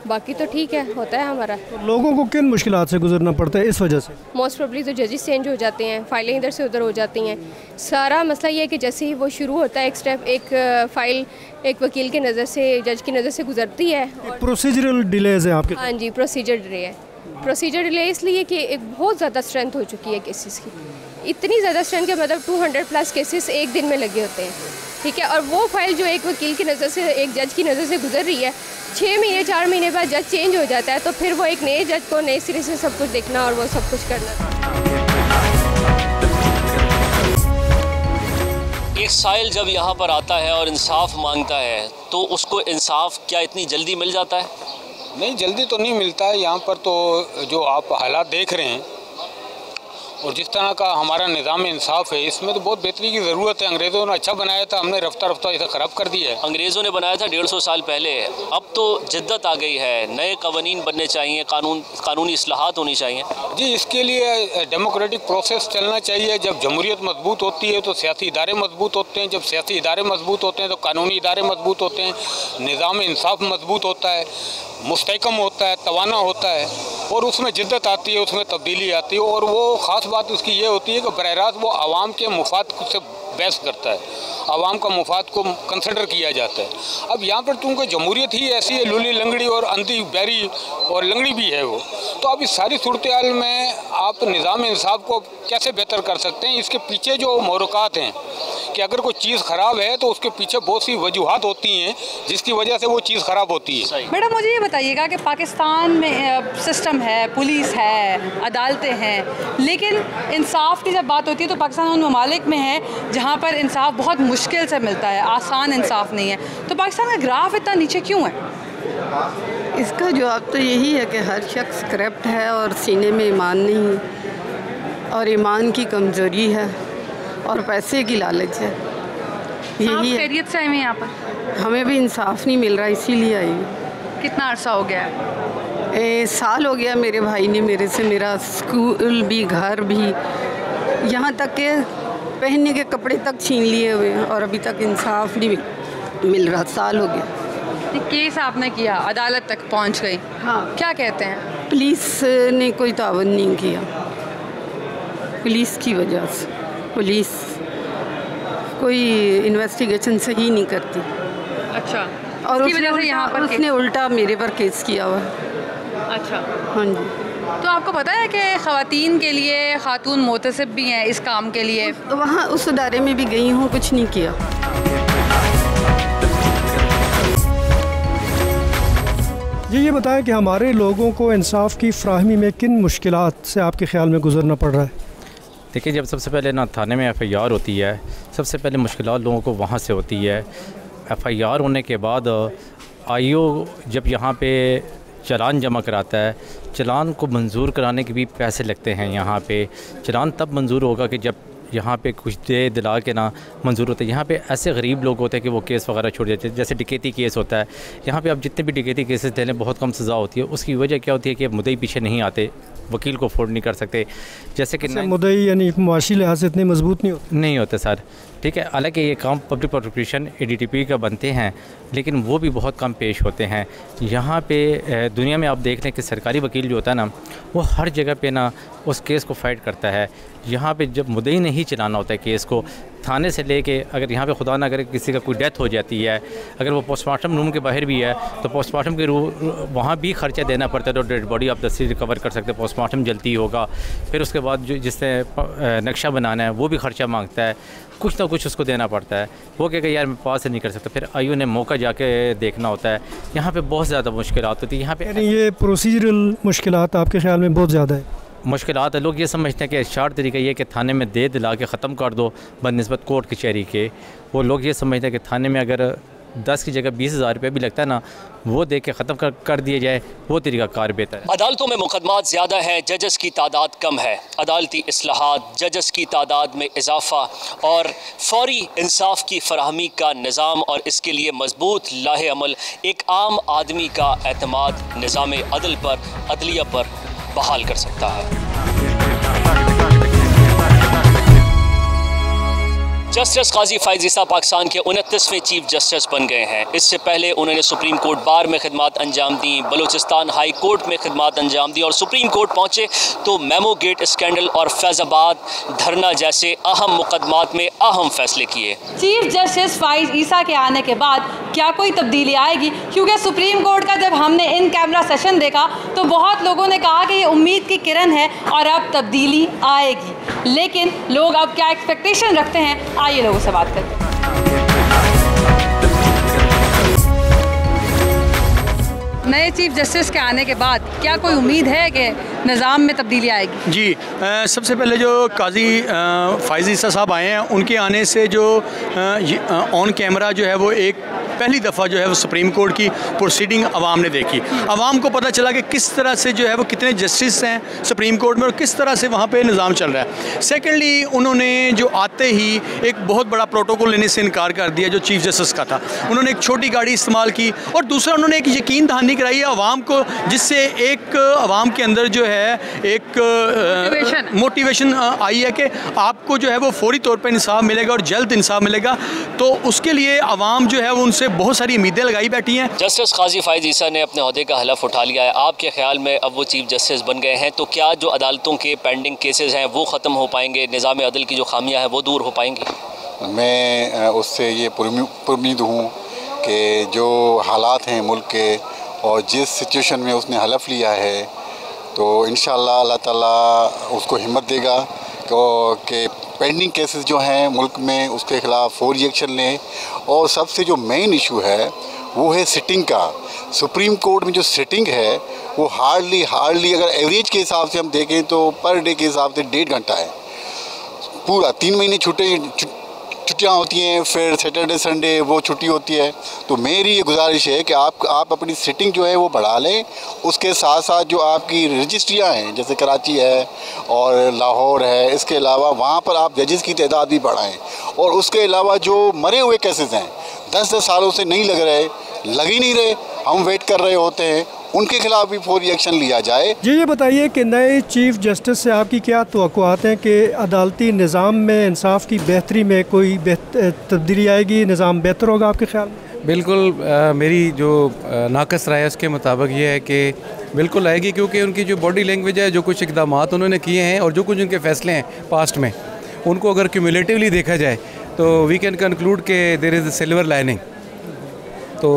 बाकी तो ठीक है, होता है हमारा। तो लोगों को किन मुश्किलात से गुजरना पड़ता है इस वजह से? मोस्ट प्रोबेबली तो जजेस चेंज हो जाते हैं, फाइलें इधर से उधर हो जाती हैं। सारा मसला ये है कि जैसे ही वो शुरू होता है एक स्टेप, एक फ़ाइल एक वकील की नज़र से, जज की नज़र से गुजरती है। प्रोसीजरल डिलेज है आपके? हाँ जी, प्रोसीजर डिले है। प्रोसीजर डिले इसलिए कि एक बहुत ज़्यादा स्ट्रेंथ हो चुकी है केसेस की, इतनी ज़्यादा स्ट्रेंथ के मतलब 200+ केसेस एक दिन में लगे होते हैं, ठीक है। और वो फाइल जो एक वकील की नज़र से, एक जज की नज़र से गुजर रही है, 6 महीने 4 महीने बाद जज चेंज हो जाता है, तो फिर वो एक नए जज को नए सिरे से सब कुछ देखना और वो सब कुछ करना। एक साइल जब यहाँ पर आता है और इंसाफ मांगता है, तो उसको इंसाफ क्या इतनी जल्दी मिल जाता है? नहीं, जल्दी तो नहीं मिलता है। यहाँ पर तो जो आप हालात देख रहे हैं और जिस तरह का हमारा निज़ाम इंसाफ है, इसमें तो बहुत बेहतरी की ज़रूरत है। अंग्रेज़ों ने अच्छा बनाया था, हमने रफ्ता रफ्ता इसे ख़राब कर दिया है। अंग्रेज़ों ने बनाया था 150 साल पहले, अब तो जिद्दत आ गई है, नए कानून बनने चाहिए, कानूनी इस्लाहात होनी चाहिए। जी, इसके लिए डेमोक्रेटिक प्रोसेस चलना चाहिए। जब जमहूरियत मजबूत होती है तो सियासी इदारे मजबूत होते हैं, जब सियासी इदारे मजबूत होते हैं तो कानूनी इदारे मजबूत होते हैं, निज़ाम इंसाफ मजबूत होता है, मुस्तहकम होता है, तवाना होता है और उसमें जिद्दत आती है, उसमें तब्दीली आती है। और वो ख़ास बात उसकी ये होती है कि बरह रास्त वो आवाम के मुफाद से बहस करता है, आवाम का मुफाद को कंसिडर किया जाता है। अब यहाँ पर चूँकि जमहूरियत ही ऐसी है, लूली लंगड़ी और अंधी बैरी और लंगड़ी भी है वो, तो अब इस सारी सूरत हाल में आप निज़ाम इंसाफ को कैसे बेहतर कर सकते हैं? इसके पीछे जो मोहरक़ात हैं कि अगर कोई चीज़ ख़राब है तो उसके पीछे बहुत सी वजूहात होती हैं जिसकी वजह से वो चीज़ ख़राब होती है। मैडम, मुझे ये बताइएगा कि पाकिस्तान में सिस्टम है, पुलिस है, अदालतें हैं, लेकिन इंसाफ की जब बात होती है तो पाकिस्तान उन ममालिक में है जहाँ पर इंसाफ बहुत मुश्किल से मिलता है, आसान इंसाफ नहीं है। तो पाकिस्तान का ग्राफ इतना नीचे क्यों है? इसका जवाब तो यही है कि हर शख्स करप्ट है और सीने में ईमान नहीं, और ईमान की कमज़ोरी है और पैसे की लालच है। यही है। खैरियत से आए हैं यहाँ पर? हमें भी इंसाफ नहीं मिल रहा, इसीलिए आई हूँ। कितना अरसा हो गया है? साल हो गया मेरे भाई ने मेरे से मेरा स्कूल भी, घर भी, यहाँ तक के पहनने के कपड़े तक छीन लिए हुए हैं और अभी तक इंसाफ नहीं मिल रहा। साल हो गया। केस आपने किया, अदालत तक पहुँच गई, हाँ, क्या कहते हैं? पुलिस ने कोई तावन नहीं किया, पुलिस की वजह से। पुलिस कोई इन्वेस्टिगेशन सही नहीं करती। अच्छा, और उसने उल्टा मेरे पर केस किया हुआ। अच्छा, हाँ जी। तो आपको पता है कि ख़वातीन के लिए खातून मोतसिब भी हैं इस काम के लिए? वहाँ उस अदारे में भी गई हूँ, कुछ नहीं किया। ये बताएं कि हमारे लोगों को इंसाफ की फ़राहमी में किन मुश्किलात से आपके ख़्याल में गुजरना पड़ रहा है? देखिए, जब सबसे पहले ना थाने में FIR होती है, सबसे पहले मुश्किलात लोगों को वहाँ से होती है। FIR होने के बाद IO जब यहाँ पे चालान जमा कराता है, चालान को मंजूर कराने के भी पैसे लगते हैं। यहाँ पे चालान तब मंजूर होगा कि जब यहाँ पे कुछ दे दिला के ना मंजूर होता है। यहाँ पे ऐसे गरीब लोग होते हैं कि वो केस वगैरह छोड़ जाते हैं। जैसे डकैती केस होता है, यहाँ पे आप जितने भी डकैती केसेस ले लें बहुत कम सज़ा होती है। उसकी वजह क्या होती है कि मुद्दई पीछे नहीं आते, वकील को अफोर्ड नहीं कर सकते। जैसे कि मुद्दई यानी मुआशी लिहाज से इतने मजबूत नहीं होते सर, ठीक है। हालांकि ये काम पब्लिक प्रोसिक्यूशन ADTP का बनते हैं, लेकिन वो भी बहुत कम पेश होते हैं। यहाँ पे दुनिया में आप देख लें कि सरकारी वकील जो होता है ना, वो हर जगह पे ना उस केस को फाइट करता है। यहाँ पे जब मुद्दई नहीं चलाना होता है केस को, थाने से लेके अगर यहाँ पे खुदा ना करे किसी का कोई डेथ हो जाती है, अगर वो पोस्टमार्टम रूम के बाहर भी है तो पोस्टमार्टम के वहाँ भी खर्चा देना पड़ता है। तो डेड बॉडी आप 10 से रिकवर कर सकते हैं, पोस्टमार्टम जल्दी होगा। फिर उसके बाद जो जिसने नक्शा बनाना है वो भी खर्चा मांगता है, कुछ ना कुछ उसको देना पड़ता है। वो कहेगा यार मैं पास से नहीं कर सकता, फिर IO ने मौका जाके देखना होता है। यहाँ पे बहुत ज़्यादा मुश्किलात होती है। यहाँ पे ये प्रोसीजरल मुश्किलात आपके ख्याल में बहुत ज़्यादा है? मुश्किलात है। लोग ये समझते हैं कि शार्ट तरीका ये कि थाने में दे दिला के ख़त्म कर दो बनस्बत कोर्ट कचहरी के। वो लोग ये समझते हैं कि थाने में अगर 10 की जगह 20,000 रुपये भी लगता है ना, वो दे के ख़त्म कर दिया जाए, वो तरीका कार बेहतर है। अदालतों में मुकदमात ज़्यादा हैं, जजेस की तादाद कम है। अदालती इस्लाहात, जजेस की तादाद में इजाफ़ा और फौरी इंसाफ की फराहमी का निज़ाम और इसके लिए मजबूत लाहे अमल एक आम आदमी का एतमाद निज़ाम अदल पर, अदलिया पर बहाल कर सकता है। जस्टिस काजी फ़ाइज़ ईसा पाकिस्तान के 29वें चीफ जस्टिस बन गए हैं। इससे पहले उन्होंने सुप्रीम कोर्ट बार में खिदमत अंजाम दी, बलूचिस्तान हाई कोर्ट में खिदमत अंजाम दी और सुप्रीम कोर्ट पहुँचे तो मेमो गेट स्कैंडल और फैज़ाबाद धरना जैसे अहम मुकदमात में अहम फैसले किए। चीफ जस्टिस फ़ाइज़ ईसा के आने के बाद क्या कोई तब्दीली आएगी? क्योंकि सुप्रीम कोर्ट का जब हमने इन कैमरा सेशन देखा तो बहुत लोगों ने कहा कि ये उम्मीद की किरण है और अब तब्दीली आएगी। लेकिन लोग अब क्या एक्सपेक्टेशन रखते हैं, आइए लोगों से बात करते हैं। नए चीफ जस्टिस के आने के बाद क्या कोई उम्मीद है कि निज़ाम में तब्दीली आएगी? जी, सबसे पहले जो काजी फ़ाइज़ ईसा साहब आए हैं, उनके आने से जो ऑन कैमरा जो है वो एक पहली दफ़ा जो है वो सुप्रीम कोर्ट की प्रोसीडिंग आवाम ने देखी। आवाम को पता चला कि किस तरह से जो है वो कितने जस्टिस हैं सुप्रीम कोर्ट में और किस तरह से वहाँ पे निज़ाम चल रहा है। सेकेंडली, उन्होंने जो आते ही एक बहुत बड़ा प्रोटोकॉल लेने से इनकार कर दिया जो चीफ जस्टिस का था। उन्होंने एक छोटी गाड़ी इस्तेमाल की और दूसरा उन्होंने एक यकीन दहानी कराई है आवाम को, जिससे एक आवाम के अंदर जो है एक मोटिवेशन आई है कि आपको जो है वो फौरी तौर पर इंसाफ मिलेगा और जल्द इंसाफ मिलेगा। तो उसके लिए आवाम जो है वो उनसे बहुत सारी उम्मीदें लगाई बैठी हैं। जस्टिस काजी फ़ाइज़ ईसा ने अपने ओहदे का हलफ उठा लिया है। आपके ख्याल में अब वो चीफ जस्टिस बन गए हैं तो क्या जो अदालतों के पेंडिंग केसेस हैं वो ख़त्म हो पाएंगे, निज़ाम अदल की जो खामियां हैं वो दूर हो पाएंगी? मैं उससे ये उम्मीद हूँ कि जो हालात हैं मुल्क के और जिस सिचुएशन में उसने हलफ लिया है तो इंशाअल्लाह अल्लाह ताला उसको हिम्मत देगा कि पेंडिंग केसेस जो हैं मुल्क में उसके ख़िलाफ़ फौरी एक्शन लें। और सबसे जो मेन इशू है वो है सिटिंग का। सुप्रीम कोर्ट में जो सिटिंग है वो हार्डली अगर एवरेज के हिसाब से हम देखें तो पर डे के हिसाब से 1.5 घंटा है। पूरा 3 महीने छुट्टियाँ होती हैं, फिर सैटरडे संडे वो छुट्टी होती है। तो मेरी ये गुजारिश है कि आप अपनी सिटिंग जो है वो बढ़ा लें। उसके साथ साथ जो आपकी रजिस्ट्रियाँ हैं जैसे कराची है और लाहौर है, इसके अलावा वहाँ पर आप जजेस की तादाद भी बढ़ाएं। और उसके अलावा जो मरे हुए केसेस हैं 10-10 सालों से नहीं लग ही नहीं रहे, हम वेट कर रहे होते हैं, उनके खिलाफ भी फौरी एक्शन लिया जाए। जी, ये बताइए कि नए चीफ जस्टिस से आपकी क्या तवक्कुआत हैं कि अदालती निज़ाम में इंसाफ की बेहतरी में कोई तब्दीली आएगी, निज़ाम बेहतर होगा आपके ख्याल में? बिल्कुल, मेरी जो नाकस राय है उसके मुताबिक ये है कि बिल्कुल आएगी, क्योंकि उनकी जो बॉडी लैंग्वेज है, जो कुछ इक़दाम उन्होंने किए हैं और जो कुछ उनके फ़ैसले हैं पास्ट में, उनको अगर क्यूमुलेटिवली देखा जाए तो वी कैन कंक्लूड कि there is a silver lining. तो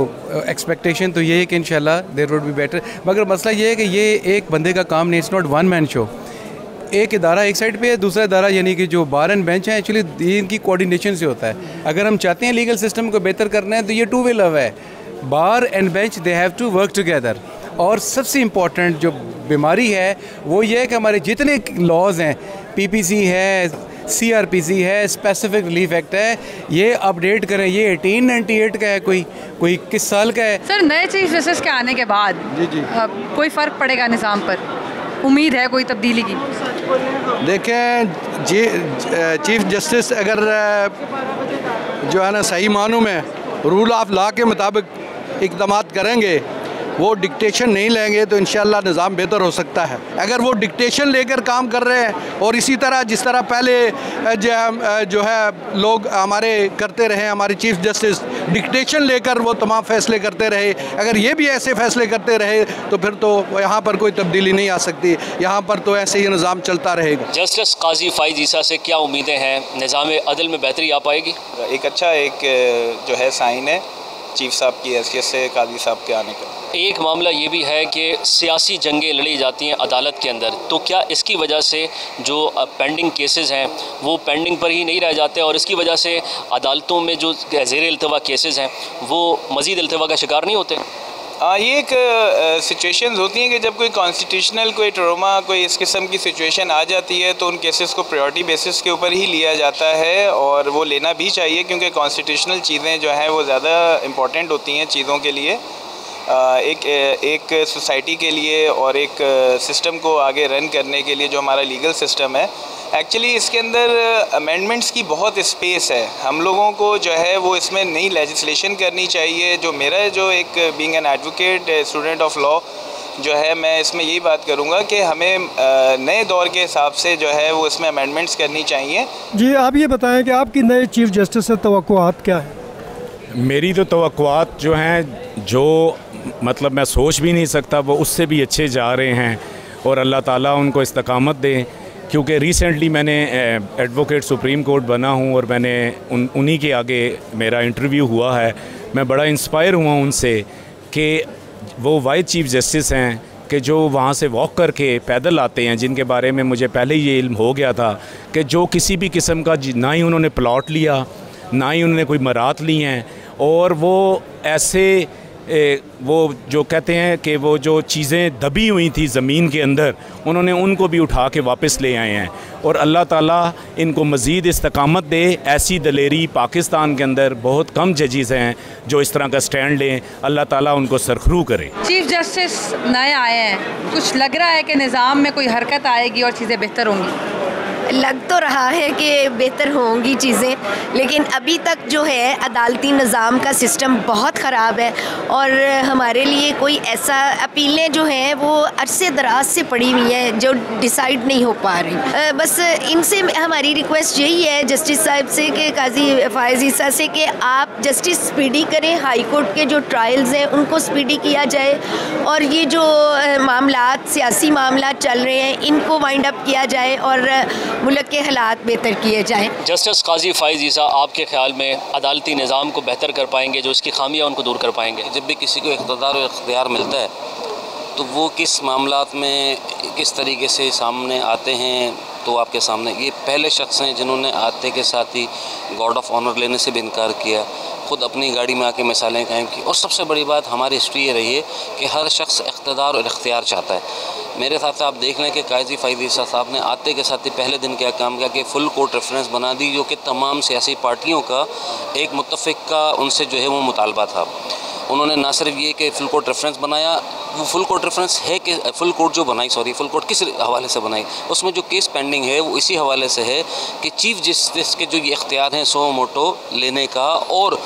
एक्सपेक्टेशन तो ये है कि इंशाल्लाह देयर वुड बी बेटर। मगर मसला ये है कि ये एक बंदे का काम नहीं, it's not one man show. एक इदारा एक साइड पे है, दूसरा इदारा यानी कि जो बार एंड बेंच है एक्चुअली इनकी कोऑर्डिनेशन से होता है। अगर हम चाहते हैं लीगल सिस्टम को बेहतर करना है तो ये टू वे लव है। Bar and bench they have to work together. और सबसे इम्पोर्टेंट जो बीमारी है वो ये है कि हमारे जितने लॉज हैं, PPC है, CRPC है, स्पेसिफिक रिलीफ एक्ट है, ये अपडेट करें। ये 1898 का है, कोई किस साल का है? सर, नए चीफ जस्टिस के आने के बाद जी कोई फ़र्क पड़ेगा निज़ाम पर? उम्मीद है कोई तब्दीली की? देखें चीफ जस्टिस अगर जो है ना सही मानों में रूल ऑफ लॉ के मुताबिक इक़दाम करेंगे, वो डिक्टेशन नहीं लेंगे, तो इंशाअल्लाह निज़ाम बेहतर हो सकता है। अगर वो डिक्टेशन लेकर काम कर रहे हैं और इसी तरह जिस तरह पहले जो है लोग हमारे करते रहे, हमारे चीफ जस्टिस डिक्टेशन लेकर वो तमाम फैसले करते रहे, अगर ये भी ऐसे फैसले करते रहे तो फिर तो यहाँ पर कोई तब्दीली नहीं आ सकती। यहाँ पर तो ऐसे ही निज़ाम चलता रहेगा। जस्टिस काजी फ़ाइज़ ईसा से क्या उम्मीदें हैं? निज़ाम अदल में बेहतरी आ पाएगी? एक अच्छा जो है साइन है चीफ साहब की हैसियत से काजी साहब के आने का। एक मामला ये भी है कि सियासी जंगें लड़ी जाती हैं अदालत के अंदर, तो क्या इसकी वजह से जो पेंडिंग केसेस हैं वो पेंडिंग पर ही नहीं रह जाते और इसकी वजह से अदालतों में जो ज़ेर इल्तवा केसेस हैं वो मज़ीद इल्तवा का शिकार नहीं होते? ये एक सिचुएशंस होती हैं कि जब कोई कॉन्स्टिट्यूशनल कोई ट्रोमा कोई इस किस्म की सिचुएशन आ जाती है तो उन केसेस को प्रायोरिटी बेसिस के ऊपर ही लिया जाता है, और वो लेना भी चाहिए क्योंकि कॉन्स्टिट्यूशनल चीज़ें जो हैं वो ज़्यादा इम्पॉर्टेंट होती हैं चीज़ों के लिए, एक सोसाइटी के लिए और एक सिस्टम को आगे रन करने के लिए जो हमारा लीगल सिस्टम है। एक्चुअली इसके अंदर अमेंडमेंट्स की बहुत स्पेस है। हम लोगों को जो है वो इसमें नई लेजिस्लेशन करनी चाहिए। जो मेरा जो एक being an advocate student of law जो है, मैं इसमें यही बात करूँगा कि हमें नए दौर के हिसाब से जो है वो इसमें अमेंडमेंट्स करनी चाहिए। जी, आप ये बताएं कि आपकी नए चीफ जस्टिस से तवक्कुआत क्या है? मेरी तो तवक्कुआत जो हैं, जो मतलब मैं सोच भी नहीं सकता, वो उससे भी अच्छे जा रहे हैं और अल्लाह ताला उनको इस्तकामत दे। क्योंकि रिसेंटली मैंने एडवोकेट सुप्रीम कोर्ट बना हूँ और मैंने उन्हीं के आगे मेरा इंटरव्यू हुआ है। मैं बड़ा इंस्पायर हुआ उनसे कि वो वाइस चीफ जस्टिस हैं कि जो वहाँ से वॉक करके पैदल आते हैं, जिनके बारे में मुझे पहले ही ये इल्म हो गया था कि जो किसी भी किस्म का ना ही उन्होंने प्लॉट लिया, ना ही उन्होंने कोई मरात ली हैं, और वो ऐसे वो जो कहते हैं कि वो जो चीज़ें दबी हुई थी ज़मीन के अंदर, उन्होंने उनको भी उठा के वापस ले आए हैं। और अल्लाह ताला इनको मज़ीद इस्तकामत दे। ऐसी दलेरी पाकिस्तान के अंदर बहुत कम जजेस हैं जो इस तरह का स्टैंड लें। अल्लाह ताला उनको सरखरू करे। चीफ जस्टिस नए आए हैं, कुछ लग रहा है कि निज़ाम में कोई हरकत आएगी और चीज़ें बेहतर होंगी? लग तो रहा है कि बेहतर होंगी चीज़ें, लेकिन अभी तक जो है अदालती निज़ाम का सिस्टम बहुत ख़राब है और हमारे लिए कोई ऐसा अपीलें जो हैं वो अरसे दराज से पड़ी हुई हैं जो डिसाइड नहीं हो पा रही। बस इनसे हमारी रिक्वेस्ट यही है जस्टिस साहब से कि काजी फ़ाइज़ ईसा से कि आप जस्टिस स्पीडी करें, हाई कोर्ट के जो ट्रायल्स हैं उनको स्पीडी किया जाए और ये जो मामलात सियासी मामलात चल रहे हैं इनको वाइंड अप किया जाए और मुल्क के हालात बेहतर किए जाएं। जस्टिस काजी फ़ाइज़ ईसा आपके ख्याल में अदालती निज़ाम को बेहतर कर पाएंगे, जो इसकी खामियां उनको दूर कर पाएंगे? जब भी किसी को इख्तियार और इख्तियार मिलता है तो वो किस मामलात में किस तरीके से सामने आते हैं, तो आपके सामने ये पहले शख्स हैं जिन्होंने आते के साथ ही गार्ड ऑफ ऑनर लेने से भी इनकार किया, ख़ुद अपनी गाड़ी में आके मिसालें कायम की। और सबसे बड़ी बात हमारी हिस्ट्री ये रही है कि हर शख्स इख्तियार और इख्तियार चाहता है। मेरे साथ आप देख लें कि काजी फ़ाइज़ ईसा साहब ने आते के साथ ही पहले दिन क्या काम किया कि फुल कोर्ट रेफरेंस बना दी, जो कि तमाम सियासी पार्टियों का एक मुत्तफ़िक का उनसे जो है वो मुतालबा था। उन्होंने ना सिर्फ ये कि फुल कोर्ट रेफरेंस बनाया, वो फुल कोर्ट रेफरेंस है कि फुल कोर्ट जो बनाई फुल कोर्ट किस हवाले से बनाई, उसमें जो केस पेंडिंग है वो इसी हवाले से है कि चीफ जस्टिस के जो ये इख्तियार हैं सो मोटो लेने का और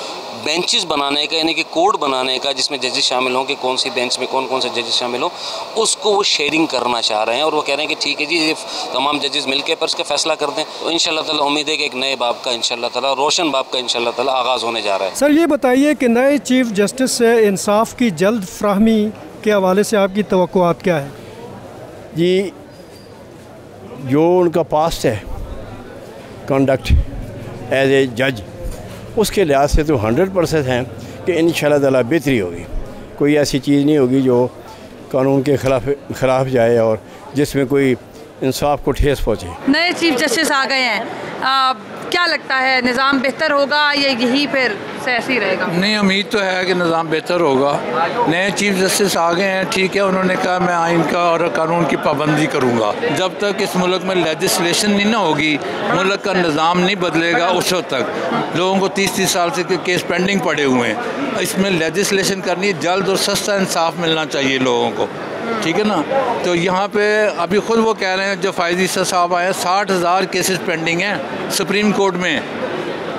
बेंचेस बनाने का, यानी कि कोड बनाने का जिसमें जजेस शामिल हों कि कौन सी बेंच में कौन कौन से जजेस शामिल हों, उसको वो शेयरिंग करना चाह रहे हैं। और वो कह रहे हैं कि ठीक है जी, ये तमाम जजेस मिलकर पर उसका फैसला कर दें। तो इंशाल्लाह ताला उम्मीद है कि एक नए बाब का इंशाल्लाह ताला, रोशन बाब का इंशाल्लाह ताला आगाज़ होने जा रहा है। सर, ये बताइए कि नए चीफ जस्टिस से इंसाफ की जल्द फ्राहमी के हवाले से आपकी तवक्कुआत क्या है? जी, जो उनका पास्ट है कंडक्ट एज ए जज, उसके लिहाज से तो 100% हैं कि इंशाल्लाह ताला बेहतरी होगी। कोई ऐसी चीज़ नहीं होगी जो कानून के खिलाफ जाए और जिसमें कोई इंसाफ को ठेस पहुँचे। नए चीफ जस्टिस आ गए हैं, क्या लगता है निज़ाम बेहतर होगा या यही फिर से ऐसे ही रहेगा? नहीं, उम्मीद तो है कि निज़ाम बेहतर होगा। नए चीफ जस्टिस आ गए हैं, ठीक है, उन्होंने कहा मैं आइन का और कानून की पाबंदी करूँगा। जब तक इस मुल्क में लेजिस्लेशन नहीं ना होगी, मुल्क का निज़ाम नहीं बदलेगा, उस वक्त तक लोगों को 30-30 साल से केस पेंडिंग पड़े हुए हैं। इसमें लेजिस्लेशन करनी है, जल्द और सस्ता इंसाफ मिलना चाहिए लोगों को, ठीक है ना। तो यहाँ पे अभी ख़ुद वो कह रहे हैं, जो फायज़ ईसा साहब आए, 60,000 केसेस पेंडिंग हैं सुप्रीम कोर्ट में।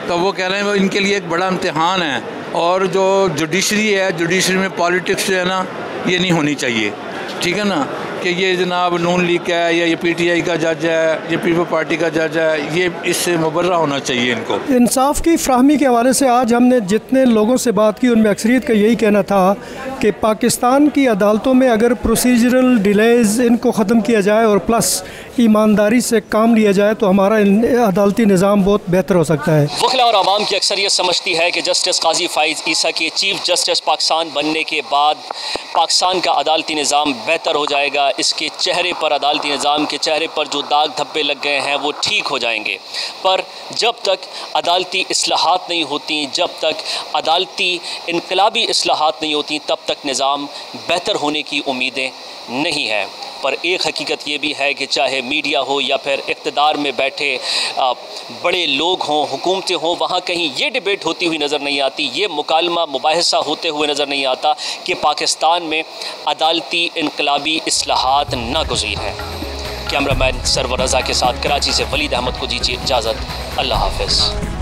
तो वो कह रहे हैं वो इनके लिए एक बड़ा इम्तिहान है। और जो जुडिशरी है, जुडिशरी में पॉलिटिक्स जो है ना, ये नहीं होनी चाहिए, ठीक है ना, कि ये जनाब नून लीग का है या ये PTI का जज है, ये पीपल पार्टी का जज है, ये इससे मुबर्रा होना चाहिए इनको। इंसाफ की फ्राहमी के हवाले से आज हमने जितने लोगों से बात की, उनमें अक्सरियत का यही कहना था कि पाकिस्तान की अदालतों में अगर प्रोसीजरल डिलेज़ इनको ख़त्म किया जाए और प्लस ईमानदारी से काम लिया जाए तो हमारा अदालती निज़ाम बहुत बेहतर हो सकता है। वकील और आवाम की अक्सरियत समझती है कि जस्टिस काजी फाइज़ ईसा के चीफ जस्टिस पाकिस्तान बनने के बाद पाकिस्तान का अदालती निज़ाम बेहतर हो जाएगा। इसके चेहरे पर, अदालती निज़ाम के चेहरे पर जो दाग धब्बे लग गए हैं वो ठीक हो जाएंगे। पर जब तक अदालती इस्लाहात नहीं होती, जब तक अदालती इनकलाबी इस्लाहात नहीं होती, तब तक निज़ाम बेहतर होने की उम्मीदें नहीं हैं। पर एक हकीकत ये भी है कि चाहे मीडिया हो या फिर इक़्तिदार में बैठे बड़े लोग हों, हुकूमतें हों, वहाँ कहीं ये डिबेट होती हुई नज़र नहीं आती, ये मुकालमा मुबाहिसा होते हुए नज़र नहीं आता कि पाकिस्तान में अदालती इनकलाबी इस्लाहात नागुज़ीर हैं। कैमरामैन सरवर रज़ा के साथ कराची से वलीद अहमद को दीजिए इजाज़त। अल्लाह हाफ़िज़।